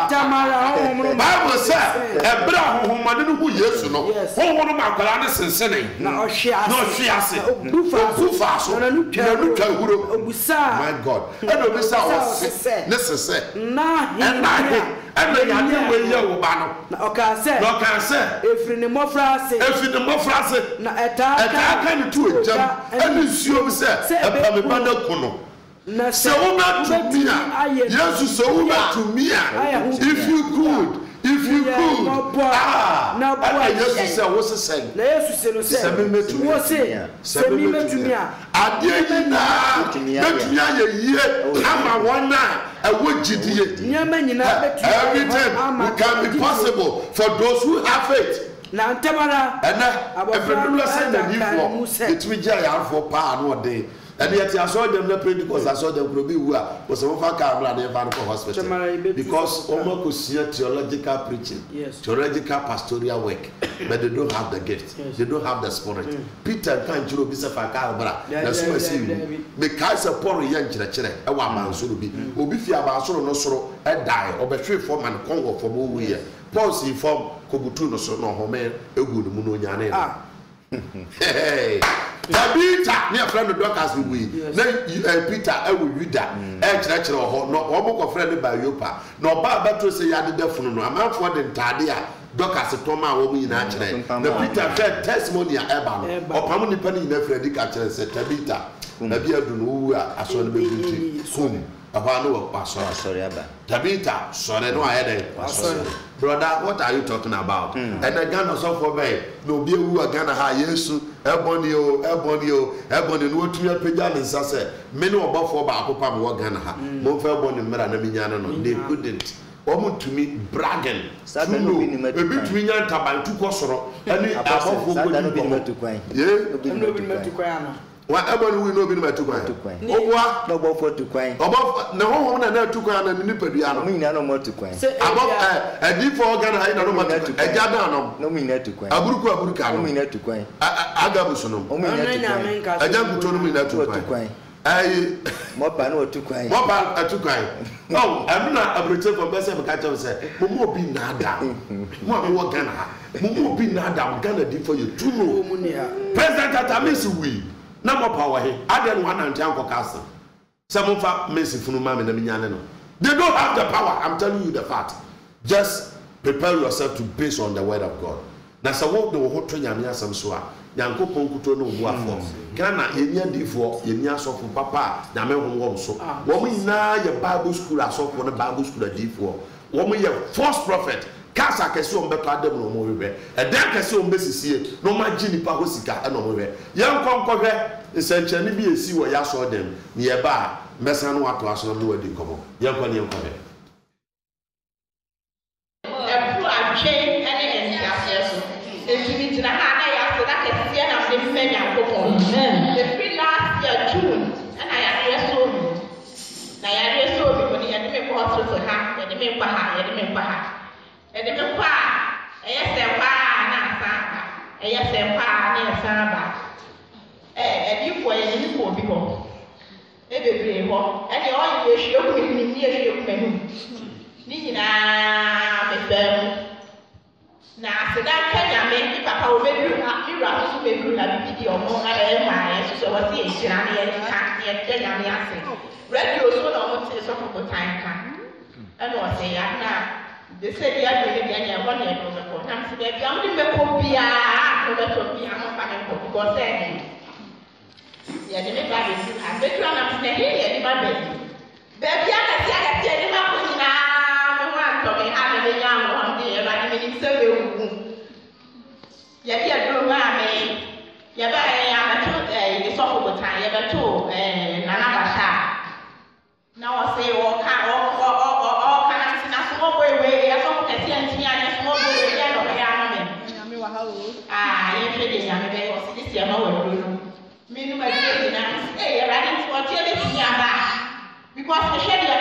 Speaker 2: Tamara honhom no
Speaker 1: Bible say ɛbrɛ honhom no hu Yesu no honhom no akwala no sensene
Speaker 2: na ɔhwe
Speaker 1: ase obufa so na no twa huro
Speaker 2: obusa
Speaker 1: my God ɛna obisa ɔse ne sese
Speaker 2: na
Speaker 1: ɛna yade we ye wo ba no
Speaker 2: na ɔka sɛ efiri ne mmɔfra ase na ɛtaa
Speaker 1: ka ne tu ejam ɛne nsuo bi sɛ ɛpa me ba na ku no na sɛ wo ba to me a Yesu sɛ wo ba to me a if you could
Speaker 2: na boa
Speaker 1: Yesu sɛ wo sesɛn
Speaker 2: na Yesu sɛ no sɛ wo sɛ me metumi a
Speaker 1: adeɛ nyinaa betumi ayɛ yie ama wɔn a ɛwɔ gyidie
Speaker 2: nyama nyinaa betumi
Speaker 1: everything will can be possible for those who have faith
Speaker 2: na Tamara
Speaker 1: ɛnɛ ɛfɛnum la sɛ nanifoɔ etumi gye ayarfoɔ paa no ɔden ɛne yɛte asɔre dɛm na Pentecost asɔre dɛm kuro bi wu a wɔsɛ wɔfa kaa mla na yɛfa no kɔ hospital because wɔn akɔsua theological preaching theological pastoral work but they don't have the gift they don't have the spirit Peter kan kyerɛ obi sɛ fa kaa mra na so asi wu mekae sɛ Paul yɛ nkyerɛkyerɛ ɛwɔ abansoro bi obi fi abansoro no soro ɛdae ɔbɛhwe fam ma no kɔn wɔ fam owu yɛ Paul si fam kɔbutu no so na ɔhome egu no mu no onyane no Tabita ne friend of Dorcas we na Peter ewu Yuda kyerɛkyerɛ hɔ no ɔmo kɔ friend ba Yopa na ɔba abato sɛ yade defunu no amanfo de ntade a Dorcas tɔma a wɔn nyinaa kyerɛ na Peter fɛ testimony a ɛba no ɔpam nipa ne nyinaa friend ka kyerɛ sɛ Tabita na bi adu no wu a aso no be gunti kum aba no wɔ pasɔ
Speaker 3: aba
Speaker 1: Tabita sɔre no ayɛ dɛ brother what are you talking about and the Ghana so for me no be wu a Ghana ha Yesu eboni no tumi apagya ne nsa sɛ me ne ɔbɔfo ba akopam wɔ Ghana ha mo fa eboni mmera na menya no they couldn't omo tumi bragging ebi tumi nya ntaban tu kɔ soro ɛne abɔfo kɔ wa eboni wi no bi na tukwan ogwa
Speaker 3: no bɔfo tukwan
Speaker 1: ɔbɔfo na honhom na tukwan na nipadua no
Speaker 3: mo nyina no mo tukwan
Speaker 1: abɔ adifo Ghana ha na no mo tukwan agya dan no
Speaker 3: mo nyina tukwan
Speaker 1: aburuka no
Speaker 3: mo nyina tukwan
Speaker 1: agabuso no
Speaker 3: mo nyina tukwan
Speaker 1: agya buto no mo nyina tukwan ai
Speaker 3: mo ba no tukwan
Speaker 1: oh I'm not abrete for person be catch say mo mo bi na ada mo am Ghana ha mo bi na ada Ghana di for you to know President Atamisi we na mo power he ade no anante anko castle se mo fa Messi funu ma me na minyane no they don't have the power I'm telling you the fact just prepare yourself to base on the word of God na se wo de wo ho to nyame asem so a yankopon kuto no wo afọ Ghana yeni adifo yeni asofo papa nyame ho wo so wo mo nyina ye Bible school asofo no Bible school adifo wo mo ye false prophet kasa kese on beto adam no mo hwe edan kese on besisie no ma gi nipa ho sika e no mo hwe ye nkonkɔhwe nsankyane bi esi wo ya so dem ne ye ba mesa no ato aso no wadi nkomo ye nkɔ ne nkɔhwe
Speaker 4: ebru adwe ene ensiase so etumi gyina ha na ya so na kese na de mmenya nkopon the last year June na ya reso na ya reso bi ko ne ya de me ko hospital ha ya de me pa ha edeme kwa eyesempa na asamba eyesempa na asamba edifo yeni ko bi ho ebebre ho ene o ye hwe ku ni ni hwe ku menu ni nyina mefem na aseda kanya me papa o bedu mi ra so bedu na bibi omo na e ma e so wasi e hira na ye ka ye kanya me ase radio so na o te so ko time ka ene o se ya na they said they are doing it and one year no me ko nam se be am ni me ko bia no me to bia mo fa me ko because ya de me ba be si a be twa nam se he ya di ba be bia ka ti aga ti ni ma ko nyina me ho anto me ha me nya mo am de ba ni me ni se be wu ya bi aduro ma me ya ba ya ba to the so ko tan ya ba to nana ba sha na o se o ka because the shade ya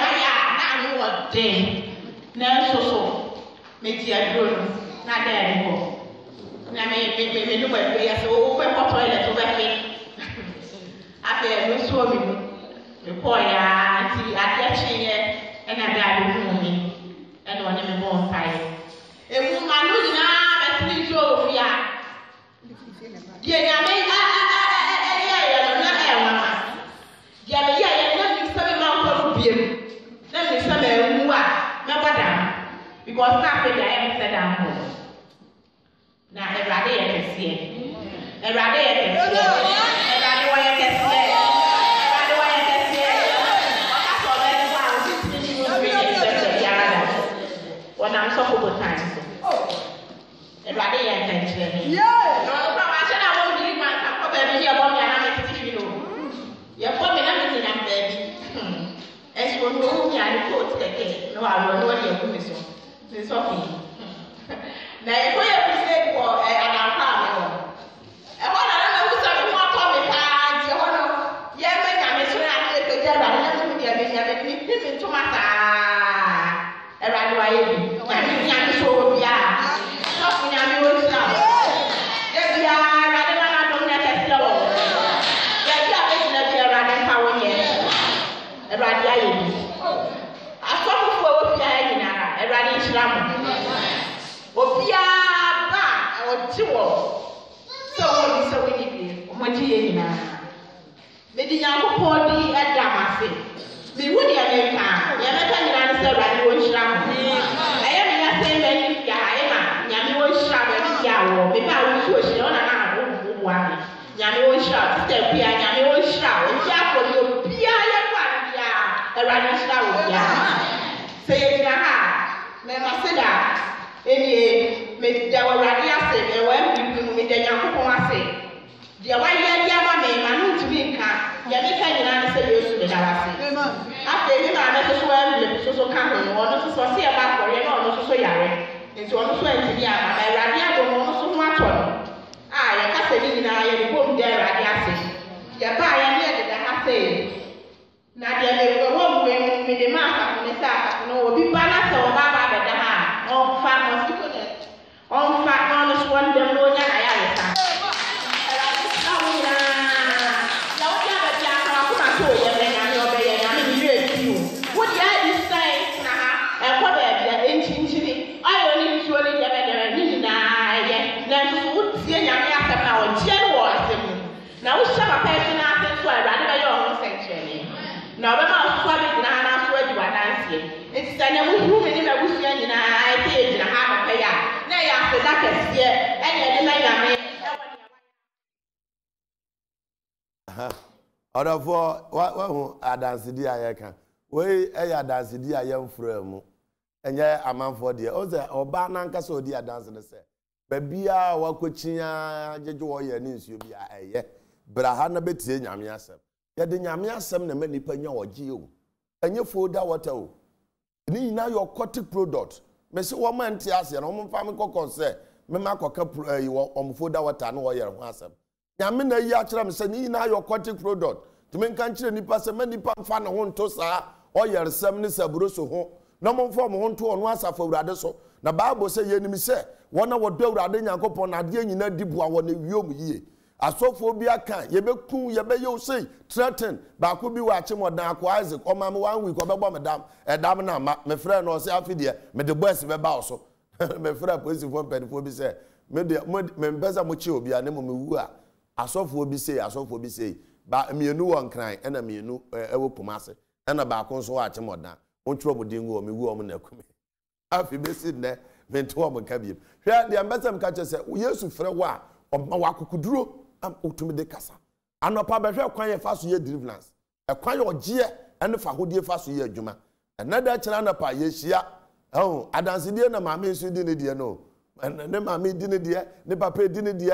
Speaker 4: na no what day na so me ti aduro na da mo na me no ba ya so o pe ko toilet o ba ke ape no so mi me ko ya ti ade chinye e na da do mu mi e no ne me bo pai e mu ma no na me ti jo fi a die nya me ya no na e wa ma dia me ya na mi sabe ma ko biem na mi sabe mu a me bada because na pe da e se da mo na Erade ye kese Erade ye kese Erade wa ye kese Erade wa ye kese waka so be ni wa o ti ni mo be ye kese yara da wona am so ko time Erade ye kese ni no no pa wa se na mo di ma ka ko be bi ye bo mi ana me ti fi no ye ko me na me ni na be bi eso no mi ani ko ti keke no aro no ye ku mi so fi na e ko ye fi ko anampa me ho e ho na na wo sa me ho ato me pa di ho no ye me nya me so na ke pe ja ba na me dia me nya me to mata e ra do aye bi nya me so wo bia so fu nya me wo sa e bia ra de na do na ke sla wo ya bia be na bia ra de pa wo nye e ra di aye bi aso fu wo bia ye na e ra di shira mo obia ba otiwo so woni so woni bi omoji ye nyina me di nyankopɔ di ada mase me woni amerika ya meka nyina ne se rade wo nhira mo aye me ya se me ni ya aye ma nyame wo nhira me bi ya wo me ba wo so nhira ona na wo ame nyame wo nhira sister bia nyame wo nhira wo bia ko yo bia ya kwa bia rade nhira wo bia se ye nyina ha me maseda eni me da wa radi ase me wa mi me da nyankopɔ ase dia wa ya dia ma me ma no ntumi nka ya me ka nyina ne se Yesu de da ase afi mi ma me so wa mi so ka ho no no so se e ba kore no no so yare nti ono so ntimi ama na radi ado no so ho ato no ya ka se ni nyina ya de bom da radi ase ya ba ya ne de da ase na dia me wo mo me de ma ka ne sa no obi ba na se o ba ba da ha on fa mosquito net on fa on is one dem no nya na ya lesa era sauna ya o ya ba ya ka ko na so ye be nya ni o be ye nya ni re ti o wo dia di sai na ha e ko be bia enchinchiri ayo ni nsuo ni ye be de ni na ye na so wo tie nya me asem na o tie no wo asem na wo sha papa fi na asem so era de be ye o ho sencheni na o be ma so abi na na so adi wa dansie enti sa na wo hu me ni ma busia nyina ai te ejina ha papa ya na ya se da kese enye ni na ya me
Speaker 1: Orafo wa hu adansidi ayeka we eya adansidi ayemfra mu enye amanfo de o ze oba na nka so di adanse ne se babia wakochia jeje wo ye ni nsuo bia eye braha na betie nyame asem ye de nyame asem na manipa nya ogie o enye foda water o ni na your aquatic product me se wo man ti ase na wo mfa me kokon se me ma koka foda water na wo ye ho asem nyame na yi akira me se ni na your aquatic product to me kan kire nipa se manipa mfa na ho nto saa o ye resem ni saburo so ho na mo mfa mo ho nto ono asafo awurade so na bible se ye nim se wona wodo awurade nyankopon na ade nyina dibua wo na wiom yie asofo bi aka ye beku ye be yo say threaten ba ko bi wa chimodan akwa Isaac o ma me 1 week o be bo medam edam na ma me frɛ no se afide me de boss be ba so me frɛ police for penfo bi se me de me mbeza mo chi obi ane mo me wu a asofo bi say ba mienu won kran na mienu ewo pomase na ba ko so wa chimodan ontro mo dingo me wu o mo na akumi afi be sit ne me to mo ka bi hwɛ de mbeza me ka che se Yesu frɛ wa o ma wa kokuduro utumi de kasa anopa behwe kwan ye fa so ye deliverance e kwan ye ogie ene fa hodie fa so ye adwuma enada kira anopa ye hia adanside na maame so di ne die no ne maame di ne die ne papa di ne die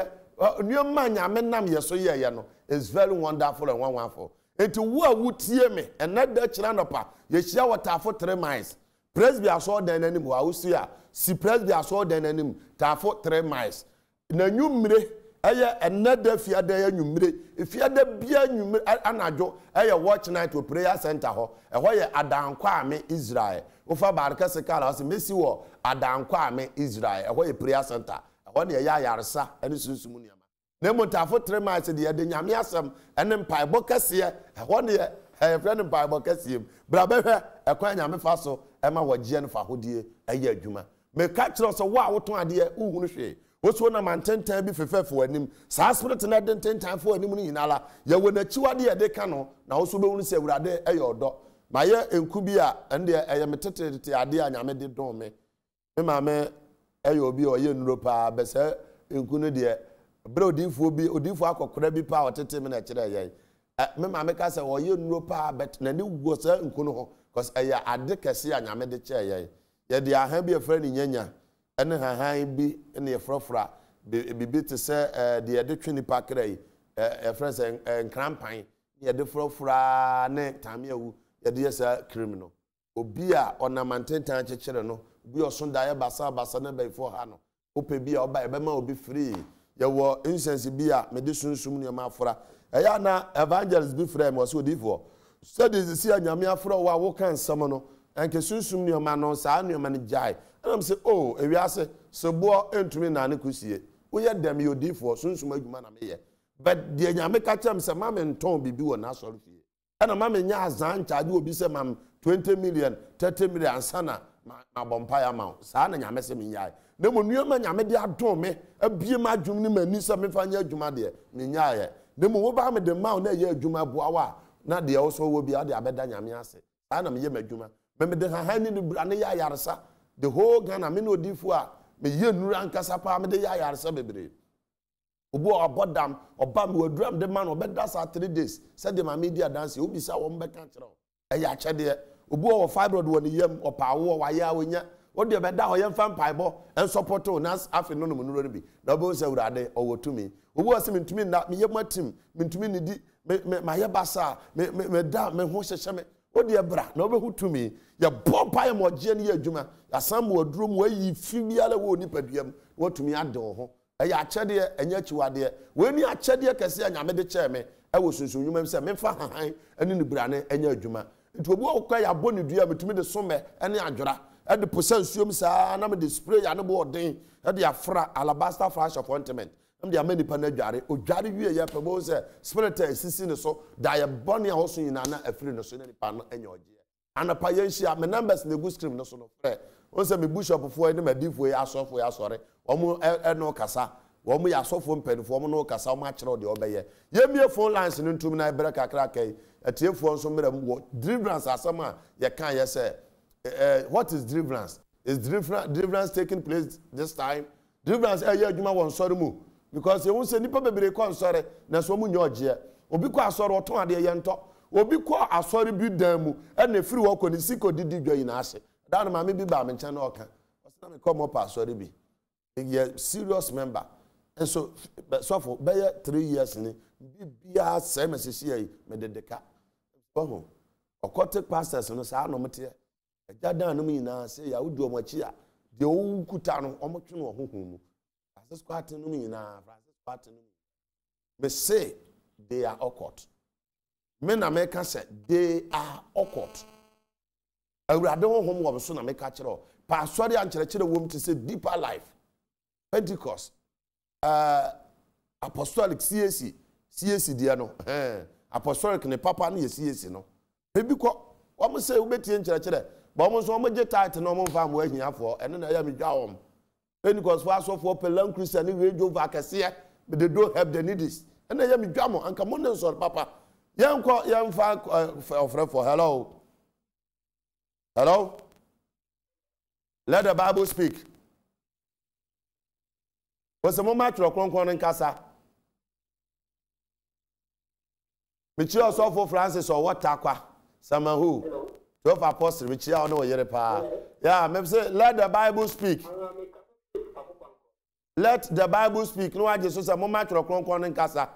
Speaker 1: nneoma nyame nam ye so ye no is very wonderful and wonderful enti wo a wutie me enada kira anopa ye hia wotafo 3 miles praise be aso dan nanim wa usia si praise be aso dan nanim tafo 3 miles na nwumre eye enada fiada ya nwumre fiada bia nwumre anajo eye watch night to prayer center ho ye adankwa ame Israel Ofa barka se kala o se mesi wo adankwa ame Israel e ho ye prayer center e ho ne ya yaresa ene sunsumu niam na motafo 3 miles de ye de nyame asem ene mpaebo kase e ho ne e friend mpaebo kase bra behwe e kwa nyame fa so e ma wogye ne fa hodie e ye adwuma me ka kire so wo a woton ade uhunu hwe woso na mantentan bi fefefo anim saa spirit na de tentan fo anim ni nyinala ye wona chiwade ye de ka no na wo so be hunu se awurade e ye odo ma ye enku bi a ende eye metetete ade a nyame de don me maame e ye obi o ye nuro pa be se enku no de bre odifo akokora bi pa otete me na kire ye me maame ka se o ye nuro pa bet na ni go se enku no ho cause eye ade kese a nyame de che ye de aha bi e fra ni nyanya ene hahan bi ene ye frofra bibi te se de ye de twini pa kra yi e fra se nkrampan ye de frofra ne tamiawu ye de ye criminal obi a onamantentan chekere no obi osonda ye basa na before ha no ope bi a oba e be ma obi free ye wo incense bi a me de sunsum ne ma afra eya na evangelist bi frame o so odifo said this see anyame afra wo kan sam no enke sunsum ne ma no sa ne ma ne jai and say oh ewiase so bo entumi na ne kusie wo ye dem ye odifo sunsum adwuma na me ye but de anyame ka chem se ma me nton bibi wo na sorry fie ana ma me nya azan charge obi se mam 20 million 30 million sana ma bompa ya ma sa na nyame se me nyai na mo nuama nyame de adon me abie ma adwum ni mani se me fanya adwuma de me nyai na mo wo ba me de ma na ye adwuma boawa na de wo so wo bia de abeda nyame ase sa na me ye madwuma me de hahani ni bra ne ya yaresa the whole Ghana me no difu a me ye nuru ankasa pa me de ya yaresa bebre obo abodam oba me wadram de man obeda sa 3 days said the media dance obi sa wo mbeka kire e ya chede obo wo fibroid wo ne yam opa wo wa ya wonya wo de beda ho yem fan paibo en support na afi no no nuru bi na obo se urade owotumi obo se mentumi na me yem atim mentumi ne di me ye basa me da me ho hyehye me o de bra na obehu tumi ya bompa ye moje ne adwuma asam waduro mu ayi fibiale wo nipaduam watumi ade ho eya achede enya chiwade we ni achede kese anyame de cheme e wo sunsun nwuma se me fa han ene ni bra ne enya adwuma nti obi okwa ya boni dua metumi de some ene adwora e de posan suom saa na me de spray ya ne bo odin e de afra alabaster flash of ointment am de amani pa na adware odware wie ya pebo se spirit sisi ne so da ya boni a hoso nyina na afiri ne so ne pa no enya oje anapa yenhia me numbers na go screen no so no frɛ on se me bishop fo ene madifo ya asofo ya sore omo eno kasa omo ya asofo mpanifo omo no kasa omo akere de obeye yemie phone lines no ntum na ibere kakra kai atiefo nso mmerem wo deliverance asama ye kan ye say what is deliverance deliverance taking place this time deliverance ye adwuma won sore mu because ye won se nipa bebere kon sore na so mu nyoje obi ko asore oton ade ye nto obi ko asore bi dan mu na firi wo ko ni siko didi dwa yi na ase dan ma me bi ba me ncha na oka osina me come up asore bi ye serious member and so for be 3 years ni bibia say message here me dedeka oho okote pastors no sa no mete agya dan no nyina say ya wodi omachi a de o kuta no omotwe no hohom mu Francis Kwate no nyina Francis Kwate no me say they are awkward men America say they are awkward awurade hohom wo so na me ka kire pa asori ankyerɛkyerɛ wom to say deeper life Pentecost apostolic CAC dia no apostolic ne papa no ye CAC no ebi ko wo say obetie nkyerɛkyerɛ ba wo so wo je title no mo fa mo ahiafo ene na ya medwa wo Pentecost for so for pelan Christian ni radio vacancy but they don't help the needy ene ya medwa mo anka mo ne so papa yenko yemfa for hello let the Bible speak. What's the moment to a casa? Michio so for Francis or what takwa? Someone who 12 apostles, Michio no yerepa. Yeah, maybe say let the Bible speak. Let the Bible speak. No, I just say moment to a casa.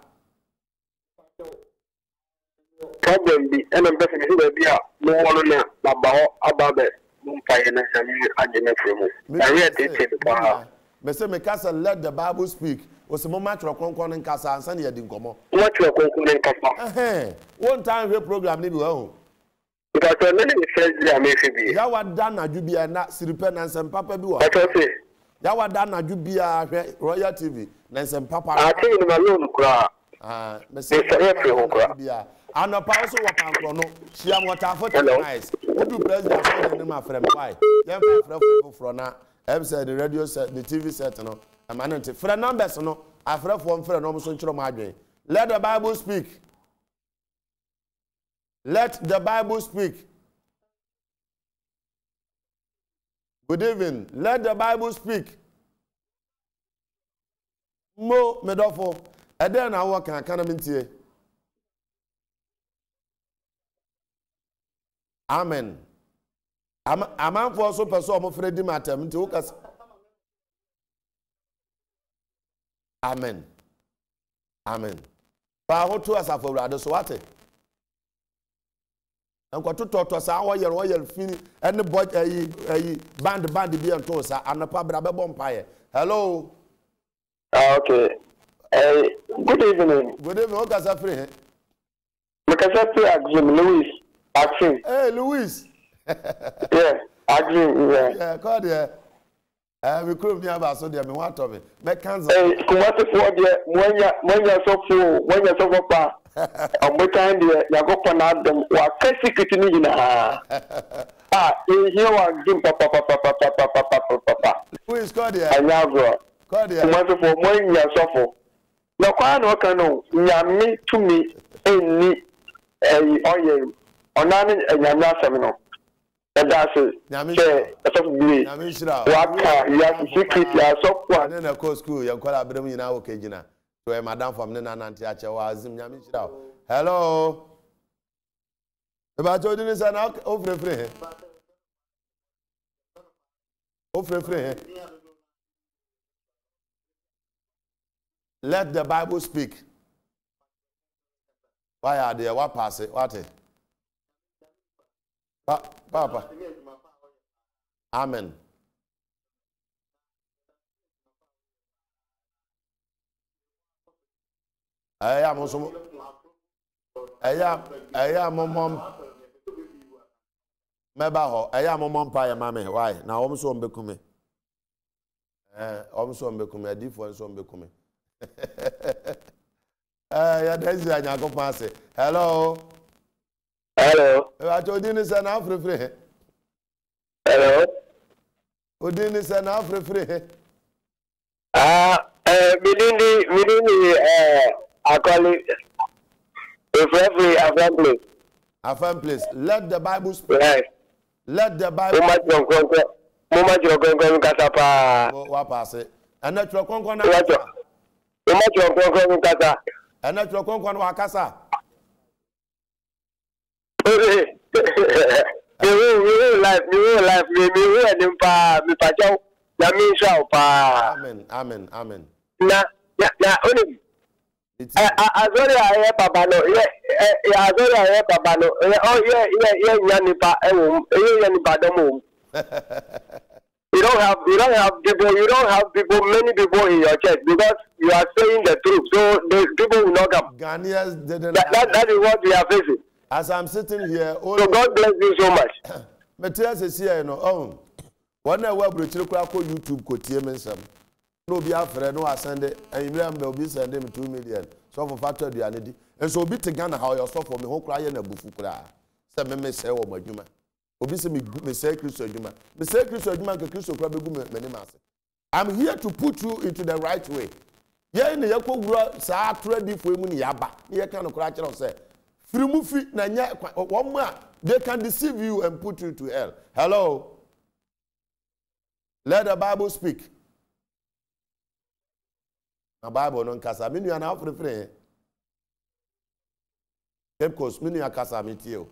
Speaker 5: Problem be and I'm better to be a no one about it.
Speaker 1: Me say me kasa let the Bible speak. O se mo matro konkon nkasa ansa na yedi nkomo.
Speaker 5: Matro konkon nkasa.
Speaker 1: One time we program ni bi wa ho.
Speaker 5: Because I know the first day I may be.
Speaker 1: Yawa dana jubia na siripe na nsem papa bi wa.
Speaker 5: Okay.
Speaker 1: Yawa dana jubia Royal TV na nsem papa.
Speaker 5: I think in my loan cry.
Speaker 1: Me say jubia. Anopa also wa pankro no. Siam water for nice. Odu president for the ma frem why. Dem frem for na. Em say the radio set, the TV set no. Amanante. Frem numbers no. Afrɛ for frem no so nchiro ma adwen. Let the Bible speak. Let the Bible speak. Good evening. Let the Bible speak. Mo medofo. Ede na wo kan mintie. Amen. Aman for so person mo fredi matem nti wo kas. Amen. Amen. Pa ho to asafo wrade so wate. Enko to sa wo yer fini ene boy band bi ento sa anopa bra be bompaye. Hello.
Speaker 5: Okay. Good evening.
Speaker 1: Good evening. O kasa free he.
Speaker 5: Me kasa free Axim Louis. Axim.
Speaker 1: Hey Louis.
Speaker 5: Yeah, Axim.
Speaker 1: Yeah, call there. We could be about so there me want to me. Me cancel.
Speaker 5: Kumasi for there when you so pa. Omutan there ya go na dem wa kasi kitini gina. Here wa gim papa.
Speaker 1: Who is called there?
Speaker 5: Anyagro.
Speaker 1: Call there.
Speaker 5: Kumasi for when you so for. Na kwa no kanu nyame tumi enni oye onani nyame asem no. That's it.
Speaker 1: Nyame shira.
Speaker 5: Waka ya secret ya so kwa.
Speaker 1: Na ko school ya kwala abram nyina wo kagina. So madam from na nanti ache wa azim nyame shira. Hello. Eba jodi ni sana o frefre. O frefre. Let the Bible speak. Why are there? What pass it? What it? Papa. Amen. Aya momom meba ho aya momom pa ya mame why na wo so mbekume so mbekume adifo so mbekume ya dazi anya ko pass. Hello.
Speaker 5: Hello.
Speaker 1: Odini se na frefre.
Speaker 5: Hello.
Speaker 1: Odini se na frefre.
Speaker 5: Midini I call it a friend place.
Speaker 1: Let the Bible speak.
Speaker 5: Right.
Speaker 1: Let the Bible.
Speaker 5: Mama joko kata pa.
Speaker 1: Wa pass. Ana tro konkon na.
Speaker 5: Mama joko kata.
Speaker 1: Ana tro konkon wa kasa.
Speaker 5: You life, me pa mi pa jaw. Na mi sha pa.
Speaker 1: Amen.
Speaker 5: Na oni. Azori aye baba no. Azori aye baba no. Yeah nyanipa nyanipa domo. You don't have people, many people in your church because you are saying the truth. So the people will not come.
Speaker 1: Ghanaians didn't.
Speaker 5: That is what we are facing.
Speaker 1: As I'm sitting here,
Speaker 5: so God bless you so much.
Speaker 1: Materials is here, you know. One day we will call YouTube ko tie mensam. No be afre no asende and you remember be send them 2 million. So for factor the anedi. And so be to Ghana how your stuff for me ho kra ye na bufu kra. Say me say wo madwuma. Obi say me say Christo adwuma. Me say Christo adwuma ke Christo kra begu me ne mase. I'm here to put you into the right way. Ye ne yakogura sa atradi fo emu ne yaba. Ye kan no kra kire say Frimufi na nya one more they can deceive you and put you to hell. Hello. Let the Bible speak. The Bible non kasa minu ya na frefre. Cape Coast minu ya kasa mitio.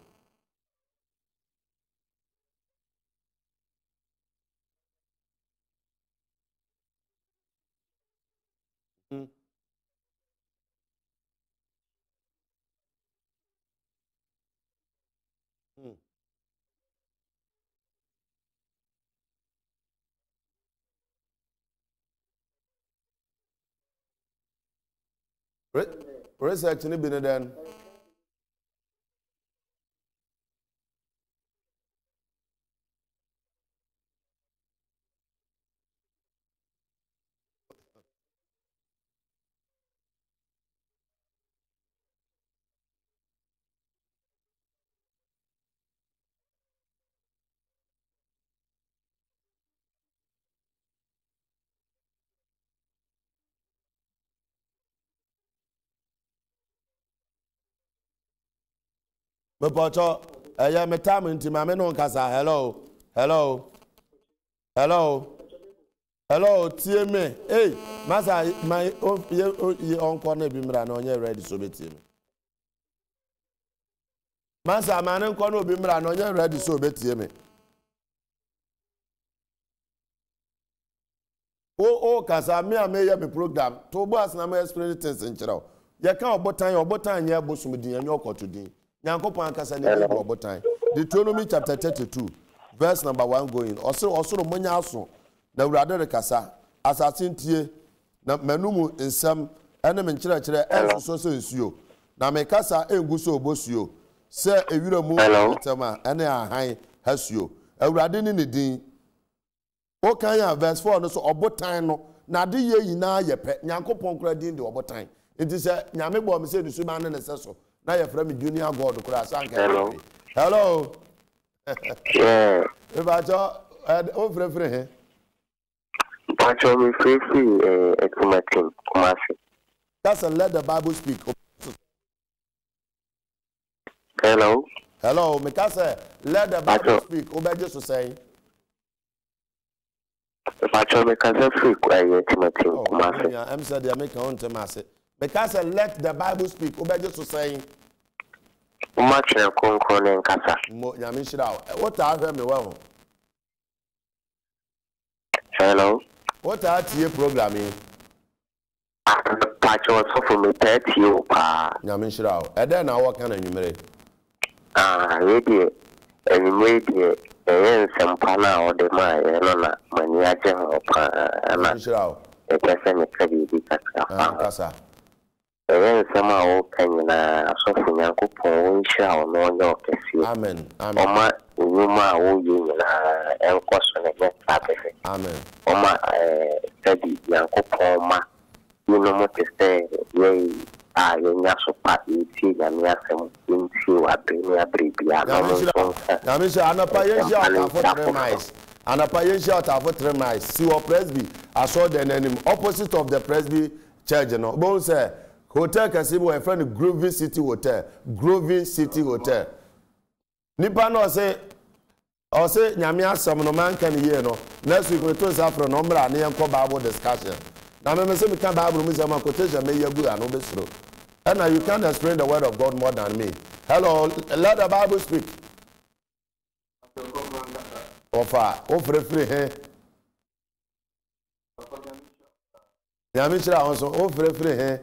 Speaker 1: Research ni bine den. Me pocho eye me time nti ma me no nkasa. Hello. Hello. Hello. Hello, tie me. Hey, masa my uncle na bimra na onye ready so betie me. Masa ma ne nko na bimra na onye ready so betie me. O kasa me ameye me program. To bo asna me explain things nchira. Ye kan obotan ye bosumdin enye okotudin. Nyankopon kasa ne be obotan. Deuteronomy chapter 32 verse number 1 going. Osoro monya aso na urade rekasa asase ntie na manumu nsem ene me nkyerɛkyerɛ enso so nsuo na me kasa engu so obosuo se ewira mu tema ene ahan hasuo urade ni ne din o kan ya verse 4 no so obotan no na de ye yina ye pe Nyankopɔn kura din de obotan nti se nyame bɔ me se dusu ba ne se so na ye fra me junior god kura sanka. Hello.
Speaker 5: Yeah.
Speaker 1: Ebajo o frefre he.
Speaker 5: Pacho me free ekumatin kumasi.
Speaker 1: That's and let the Bible speak.
Speaker 5: Hello.
Speaker 1: Hello, Mikasa, let the Bible speak. Obeje so say.
Speaker 5: Pacho me kasa free ekumatin kumasi.
Speaker 1: Yeah, I'm said they make on temase. Mikasa, let the Bible speak. Obeje so say.
Speaker 5: Umache konkone nkasa.
Speaker 1: Mo nyame shira. What I hear me well.
Speaker 5: Hello.
Speaker 1: What are tie programming?
Speaker 5: Pacho so for me 30 pa.
Speaker 1: Nyame shira. E den na wo kan anwumere.
Speaker 5: Yedi anwumere die nsɛmpa na ode ma no na mani agye ho pa na.
Speaker 1: Shira.
Speaker 5: E pese me kabi bi kasa.
Speaker 1: Kasa.
Speaker 5: Nsɛm a wo kan na asɔfo Nyankopɔn nhyira wo no onye okesi.
Speaker 1: Amen. Amen.
Speaker 5: Oma nyuma wo yi na enkoso na metabefe.
Speaker 1: Amen.
Speaker 5: Oma study Nyankopɔn ma yino mo teste ye yenya so pa iti ya mi asem nti wa beni abribia no so.
Speaker 1: Nyame sha anapa yenhia otafo 3 miles. Anapa yenhia otafo 3 miles. See what Presby I saw the name opposite of the Presby church no. Bon say hotel Kasibo a friend Groovy City Hotel. Groovy City Hotel. Nipa no say nyame asem no man kan ye no. Next week we to safro no mra na yenko Bible discussion. Na me say me kan Bible me say my quotation me yagu an obesro. And now you can't explain the word of God more than me. Hello, let the Bible speak. Offer free he. Nyame shira onso offer free he.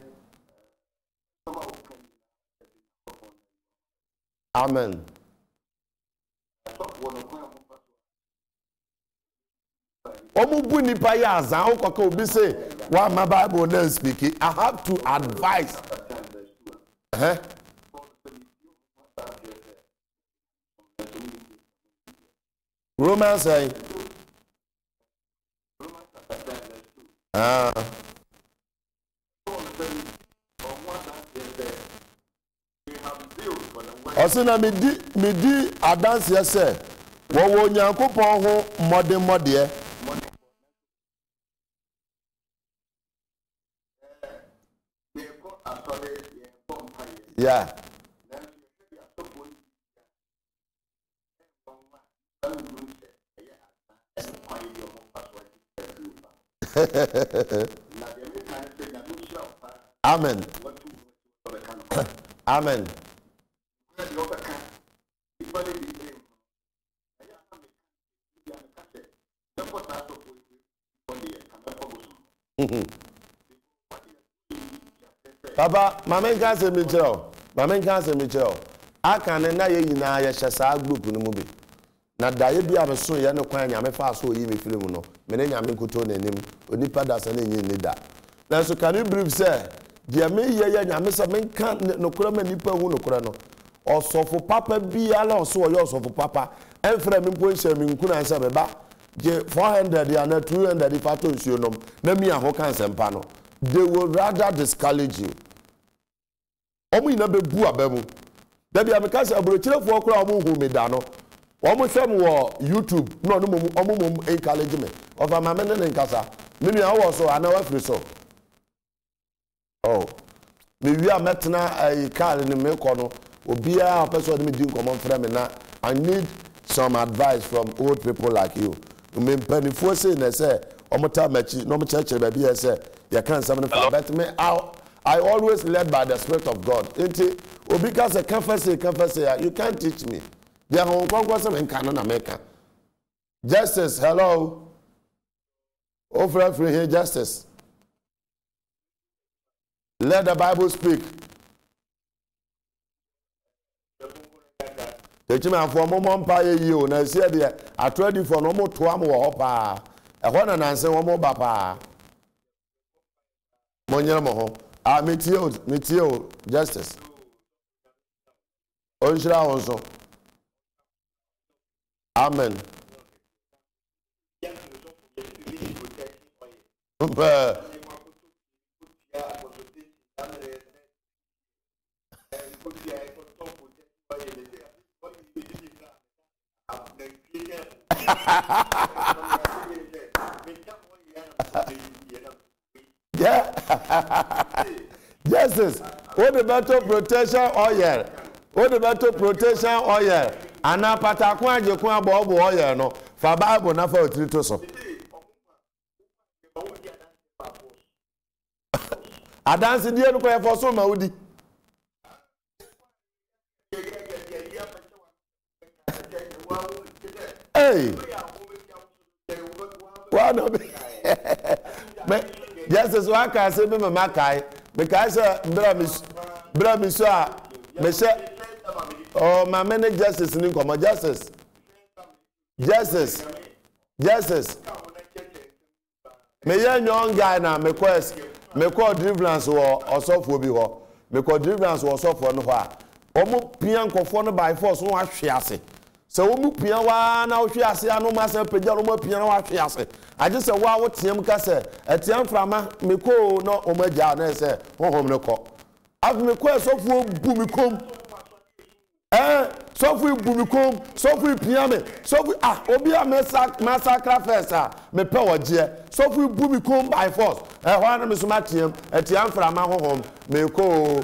Speaker 1: Amen. Omu bu nipa ya azan okoka obi say wa my Bible na speak. I have to advise. Romans say Osina me di adance yese wo Nyankopon ho modde yeah. Amen. Amen. Papa, mamen kan se mi chero. Aka ne na ye nyina ye hyesa group no mu bi. Na da ye bia me so ye ne kwan nyame fa so yi me film no. Me ne nyame nkoto na nim. Onipa da se ne nyi ni da. Na so can you believe say dia me ye nyame se men kan no kura ma nipa hu no kura no. Osofo papa bia la so ye osofo papa. Enfra me mpo nhia me nkuna nsa be ba. Je 400 ya na 200 if ato nsuo nom. Na mi aho kan sempa no. They will rather discourage you. Omu ina be bu abamu. Dabi ameka se abrochirefo okura omu hu me da no. Omu hwem wo YouTube no no omu encourage me. Ofa mama ne nkasa. Me nua wo so ana wa free so. Oh. Me wi ametna car ni me ko no. Obia person me din common frame na I need some advice from old people like you. Me penifo say na say omota machi no mo church baby say you can't summon for but me I always led by the Spirit of God. Inti obi ka say confess you can't teach me. They are on say me can na make. Justice, hello. Over free here justice. Let the Bible speak. The man for moment pay you na say there I told you for no more to am wo pa. E ho na nanse wo mo ba pa. Monyere mo ho. Ah metio justice. Onshira wonso. Amen. Yeah. Justice. What about protection oil? What about protection oil? Ana patakwa je kwa bo oil no. Fa Bible na fa otirito so. Adansi die no kwa for so ma udi. Hey. One of Justice wa ka say me mama kai because bra mi so a me say oh my many justice ni come justice me young guy na me call deliverance wo osofo bi ho me call deliverance wo osofo no ho a omo pia nkofo no by force no ahwe ase se omo pia wa na ahwe ase anu ma se pejja no mo pia na wa ahwe ase aje se wa wo tiam ka se etiam frama me ko no omo agya na se honhom ne ko af me ko osofo bu mi kom sofu bumikom sofu piame sofu obi a massacre first me pe woje sofu bumikom by force ho na me so matiem etiam frama honhom me ko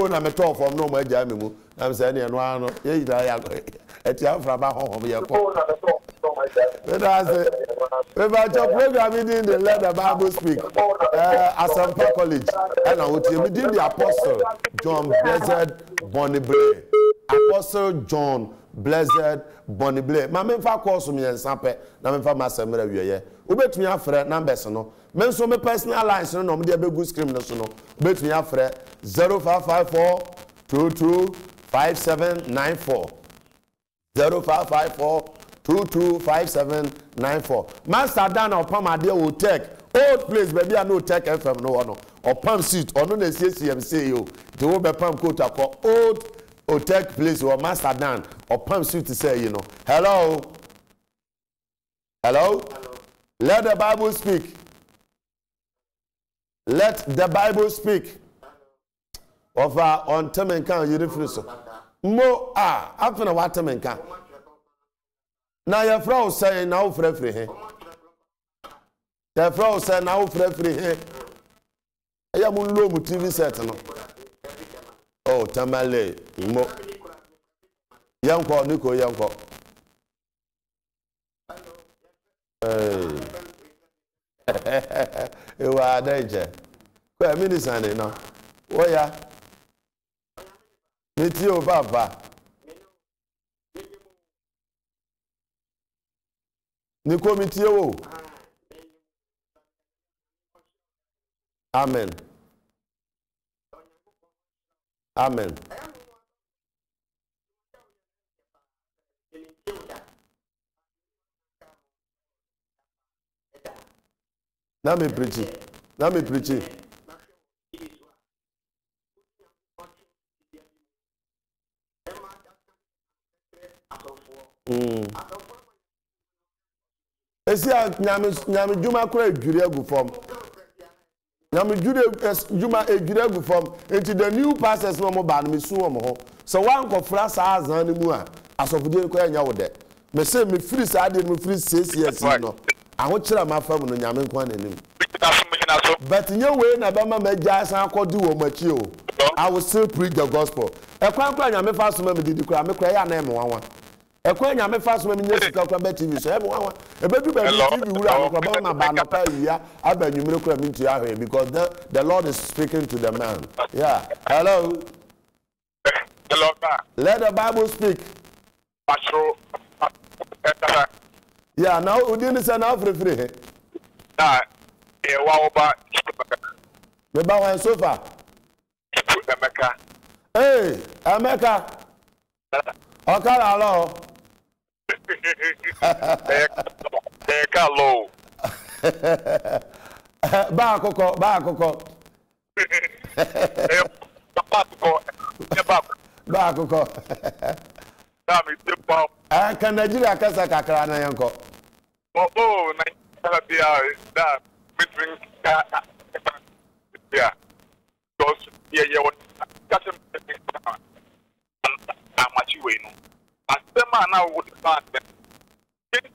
Speaker 1: na me to form no mo agya me mu na me say ne no ano ye yira ya etiam frama honhom ye ko that's it. We about your program in the Let the Bible Speak Asampa College and I would be the Apostle John Blessed Bonnie Apostle John Blessed Bonnie Blair. My men for course me and sample na men for masemere wiye. Ubetumi afre numbers no. Men so me personal lines no me dey be good screen no so no. Ubetumi afre 0554 225794. 0554 225794. Master Dan upon my dear will take old place baby I no take FM no one or pump seat or no na CMC you. The will be pump quote old or take place or Master Dan or pump suit to say, you know. Hello? Let the Bible speak. Let the Bible speak. Over on Temenkan, you refuse. Mo after what Temenkan. Now your friend say now free here. The friend say now free here. I am on low TV set no. Oh, tamale, mo. Yanko, Nico, Yanko. You are danger. Where minister no? Oh yeah. Meet you, Papa. Nico, meet you. Amen. Amen. Now me preaching. Esi nyame juma kura ejure egu form. Nyame juma ejure egu form. Enti the new pastors no mo ba no me su mo ho. So wan kofra sa azan ni mu a asofodie ko anya wo de. Me say me free sa de me free CCS no. Aho kira ma fam no nyame nkwa nanim. But nye we na be ma magya san akodi wo machi o. I will still preach the gospel. Ekwan kwa nyame fa so ma me didi kura me kura ya na e me wanwa. Ekwan nyame fa so ma me nyesika kura be TV so e me wanwa. Ebedu ba TV wura me kura ba ba na pa wia aba nwumire kura me ntu ahwe because the Lord is speaking to the man. Yeah. Hello.
Speaker 6: Hello.
Speaker 1: Let the Bible speak. Yeah, now we didn't say now free.
Speaker 6: Nah,
Speaker 1: me ba wan sofa. Hey, America. Okara lo.
Speaker 6: Hello.
Speaker 1: Ba akoko. Ba akoko. Can Nigeria kasa kakra na yanko?
Speaker 6: Oh, Nigeria that between yeah. Because yeah, what that's much way no. As the man now would start.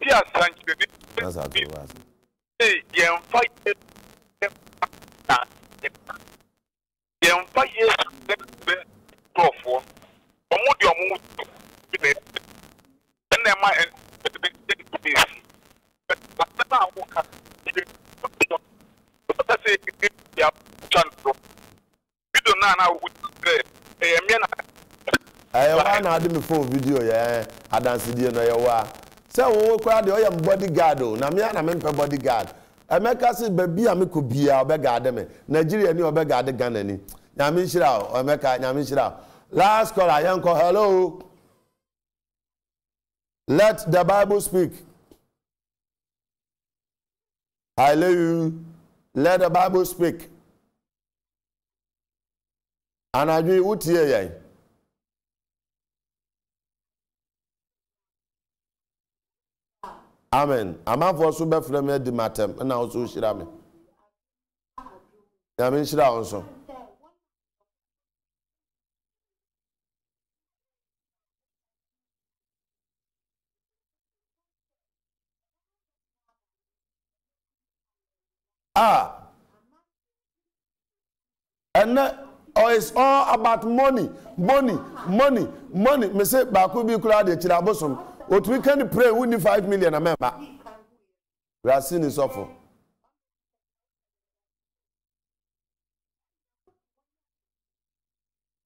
Speaker 1: That's how it was.
Speaker 6: Hey, yeah, fight it. Yeah, fight it. For and then my
Speaker 1: I want to phone video, yeah. I dance the no. So, we crowd the bodyguard. Now, me and I mean bodyguard. America says, baby, I'm a kubia, beggar. Nigeria, you beggar the gun. Yamishra, America, Yamishra. Last call, I am call. Hello. Let the Bible speak. Hello. Let the Bible speak. And I agree with you. Amen. I'm not for super from the matter, and also Shirame. I mean, Shira also. And it's all about money. Me say baku bi kula de chirabosom. What we can pray we need 5 million a member. We are seeing is awful.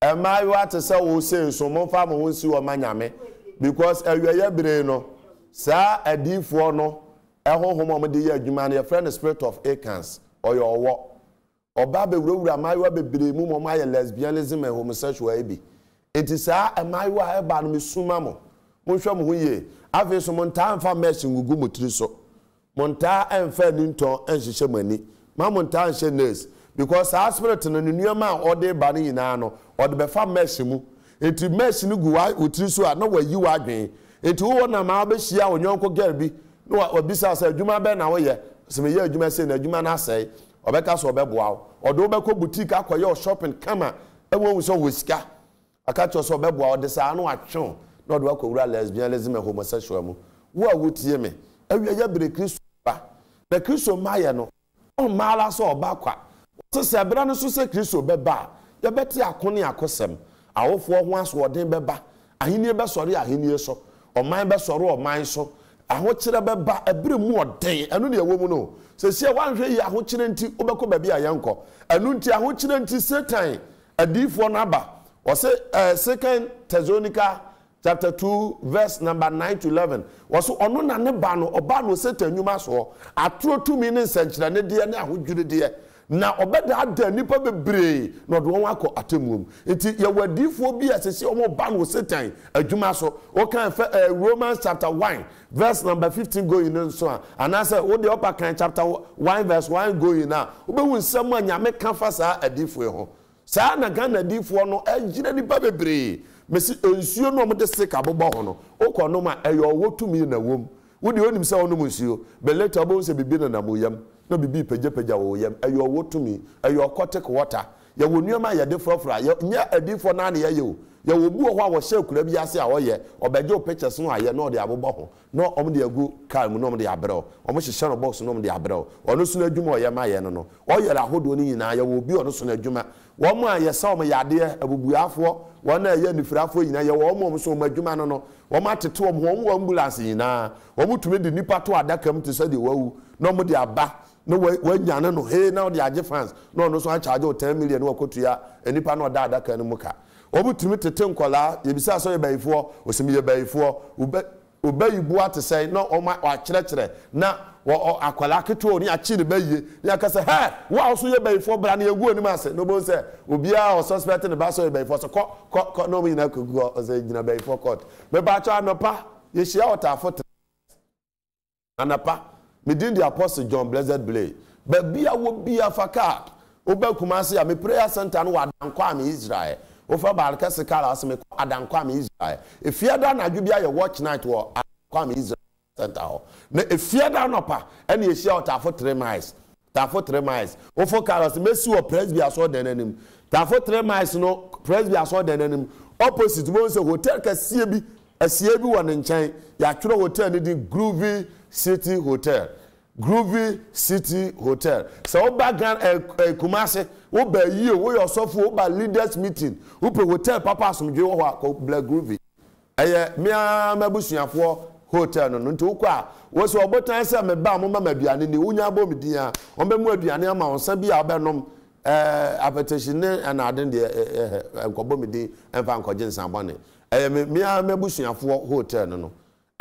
Speaker 1: Am I what to say we say so mo fa mo si o manyame because aweye bere no sa adifo no ehonhom mo de ye adwuma na your friend the spirit of Acans or your work. Oba be wura maiwa bebre mu mo maye lesbianism and homosexual ebi etisa maiwa e ba no mesuma mo monhwa mo hoye ave so monta amfa mesh ngugu motiri so monta amfa ninton enhyehyɛ mani ma monta anhye nurse because our spirit no nuama ode ba no yina no ode be fa mesh mu enti mesh no gu wa otiri so a na wayi wa adwen enti wo na ma be hia onyonko girl bi no obisa sa adwuma be na wo ye se me ye adwuma se na adwuma na asai obeka so obeboa odo obeko boutique akoye shopping kama ewo so wosika akacho so obeboa ode sa no atwon na odo akowura lesbianism and homosexual mu wo awotie me awiya bere Kristo ba na Kristo maye no o mala so obakwa so se bra no so se Kristo beba ye beti akone akosem awofo ho aso odin beba ahenie be sori ahenie so oman be sori oman so ahokyere beba ebere mu odin enu ne ewo mu no se sia wanhwe yi ahokyere nti obekọ baby ayanko enu nti ahokyere nti Satan adifo na aba o se 2 Thessalonica chapter 2 verse number 9 to 11 was ono na ne ba no oba no Satan nyuma so atro tumi ne nsankyere ne de ne ahodwure de na obeda ada nipa bebre na do won akọ atemuom nti ye wadifo bi asese omo ba no Satan adwuma so o kan Romans chapter 1 verse number 15 going in so and I say what the upper kan chapter 1 verse 1 going now obehu nsam anyame kan fa sa adifo ho sa na Ghana adifo no agire nipa bebre mesi ensuo no omde sika bobọ ho no okọ ma eyo wotumi na wom wodi onim se ono musuo be later bo se bibi na namoyam na bibi pejepeja wo yam eyo wotumi eyo kotek water ye wonuama ye de frofra ye nya adifo na na ye ya wo bi ho a wo hye kura bi ase a wo ye obeje o pictures no aye no de abobọ ho no om de agu car mu no om de abrel om hye no box no om de abrel ono so na adwuma o ye ma ye no o ye la hodo ni nyina ya wo bi ono so na adwuma wo mo aye sa om yade abubuafo wo na ye nifirafo nyina ye wo mo so mo adwuma no wo ma tete wo ho ambulance nyina wo mutumi de nipa to adaka mu te se de wawu no mo de aba no we nyane no he na de age fans no no so a charge 10 million wo kotu ya enipa no da adaka no muka obutumi tete nkola yebisa so ye bayifo osimi ye bayifo obayibu atesai no wa kyerɛkyerɛ na akwala keto ni achi ne bayiye ni akasa he wa so ye bayifo bra na yegu onim ase no bon se obia o suspect ne ba so ye bayifo so ko no mi na kugu o se gina bayifo court me ba cha anopa ye hia otafo anapa me din the apostle John Blessed Blay ba bia wo bia faka obakuma se ya me prayer center no wa dankwa am Israel ofa barka se kala aseme adankwa am Israel efiada na dwubia ye watch night wo adankwa am Israel center ho na efiada no pa ene ye hia otafo 3 miles tafo 3 miles ofo kala se mesi wo presby aso denanim tafo 3 miles no presby aso denanim opposite mo se hotel kasie bi asie bi wo ne nkyɛn ya tworo hotel ni di Groovy City Hotel Groovy City Hotel so oba gan Kumasi oba yie wo yourself oba leaders meeting ope hotel papa asomdwe wo ho Black Groovy eye mia mabusuafo hotel no nti ukwa wo so obotan se me ba mo mama aduane ni unya bo medin a on be mu aduane ama onsa bi a obenom appetition na aden de enkobo medin emfa nkoje nsambone eye mia mabusuafo hotel no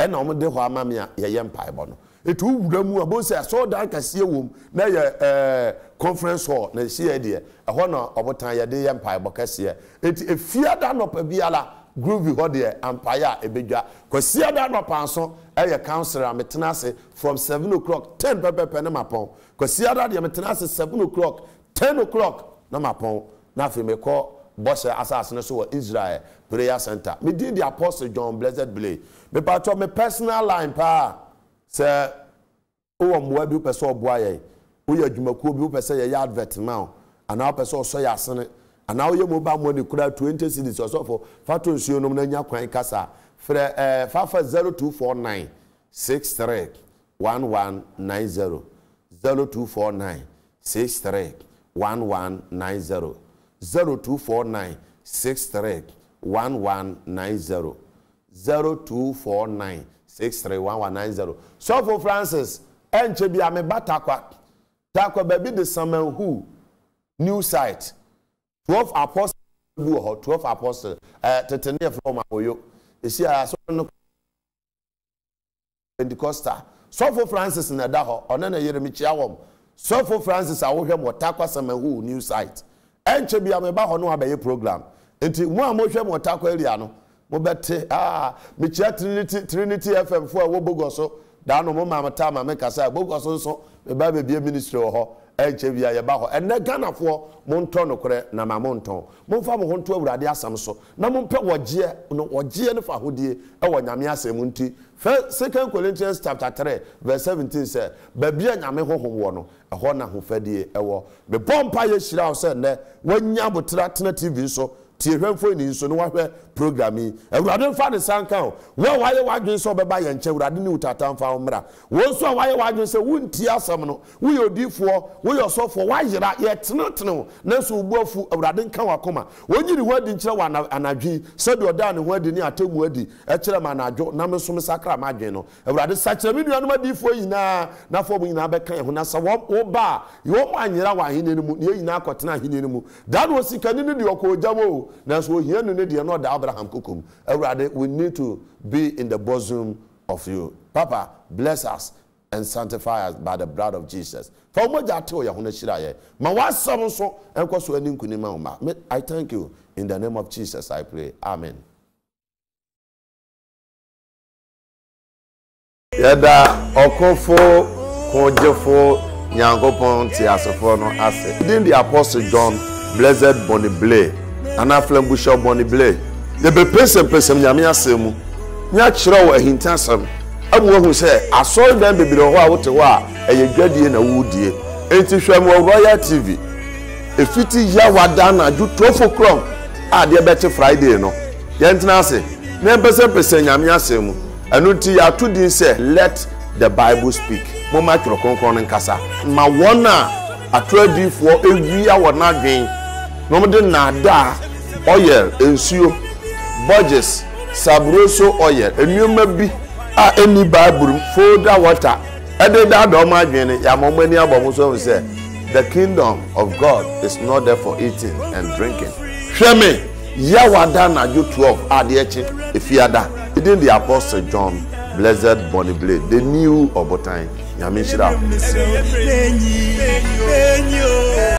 Speaker 1: e na omde ho ama me a ye mpaebo no etu wura mu abonse so dan kasie wom na ye conference hall na sie de ho na obotan ye de ye mpaebo kasie eti efiada no pa biala Groovy ho de empire ebedwa kwasia da no panso eye councilor metenase from 7 o'clock 10 pepe na mapon kwasia da de metenase 7 o'clock 10 o'clock na mapon na fe me ko bose asase no so Israel prayer center me did the apostle John Blessed Blay me patcho me personal line pa se o mo abi pese oboaye o ya adwumakuo bi o pese ye advert ma ana o pese o so ya asene ana o ye mobile money kura 20 cedis so for fato nsuo no na nya kwan kasa frɛ 50249 63 1190 0249 63 1190 0249 63 1190 0249 631190 so for Francis enche bia me batakwa takwa baby the Samuel who new site 12 apostles 12 apostles tetene from awoyo esi aso no Pentecostal so for Francis na da ho ona na yeremi chiawom so for Francis awohwem watakwa Samuel who new site enche bia me ba ho no abaye program enti mo amohwem watakwa area no mo bete me chia Trinity FM fo wo bogoso da no mo mamata ma me kasa bogoso so me ba be ministry ho enche bia ye ba ho ene Ghana fo mo nto no kore na ma mo nto mo fa mo ho nto awurade asam so na mo mpe wogie no fa hodie e wo nyame asem nti 2 Corinthians chapter 3 verse 17 say ba bia nyame hohom wo no e ho na ho fadie e wo be bompa ye hira o se ne wanya botra tena TV so tie hwemfo ni nso no wahwe programming awurade mfa ne sanka wo waye wadwen so beba ye nche awurade ni utata mfa omra wo nso waye wadwen se wunti asam no wo ye odifo wo ye osofo wayira ye tenetene na so ubuafu awurade nka wakoma wonyiri ho adi nkyere wa anadwi se de oda ne ho adi ni atemu adi e kire ma anadwo na me so me sakra ma adwen no awurade sakire me nuanom adifo yina na fo mu yina be kan ho na sa wo ba yo mo anyira wa hineni mu ne yina akotena hineni mu dan wo sikani ni de okojamo now, so here no need not the Abraham Kukum. We need to be in the bosom of you. Papa, bless us and sanctify us by the blood of Jesus. For what I tell you, I thank you in the name of Jesus. I pray. Amen. Yada okofo kojefo nyankopon ti asofo no ase. Then the apostle John Blessed Bonny Blay. Ana Flambusha Bonny Blay. The be person nyame asemu. Nya kire wo ahintasam. Amu hu se asol dan bebire ho a wote ho a eyedwadie na wudie. Enti hwam Royal TV. Efiti ya wada na ju 12 o'clock a de beti Friday no. Yentina say, me pese nyame asem. Enu ti ya to din say let the Bible speak. Mo ma tro konkon nkasa. Ma wona atradi for ewia wona dwen. No mo de na da oil ensuo Borges Sabroso oil enyoma bi a eni Bible folder water. Ede da do ma dwen ya mo mani abom so say the kingdom of God is not there for eating and drinking. Sheme Yawada na ju 12 adiechi efiada. Within the Apostle John, blessed Bonnie Blade, the new Obotan, Yamishira.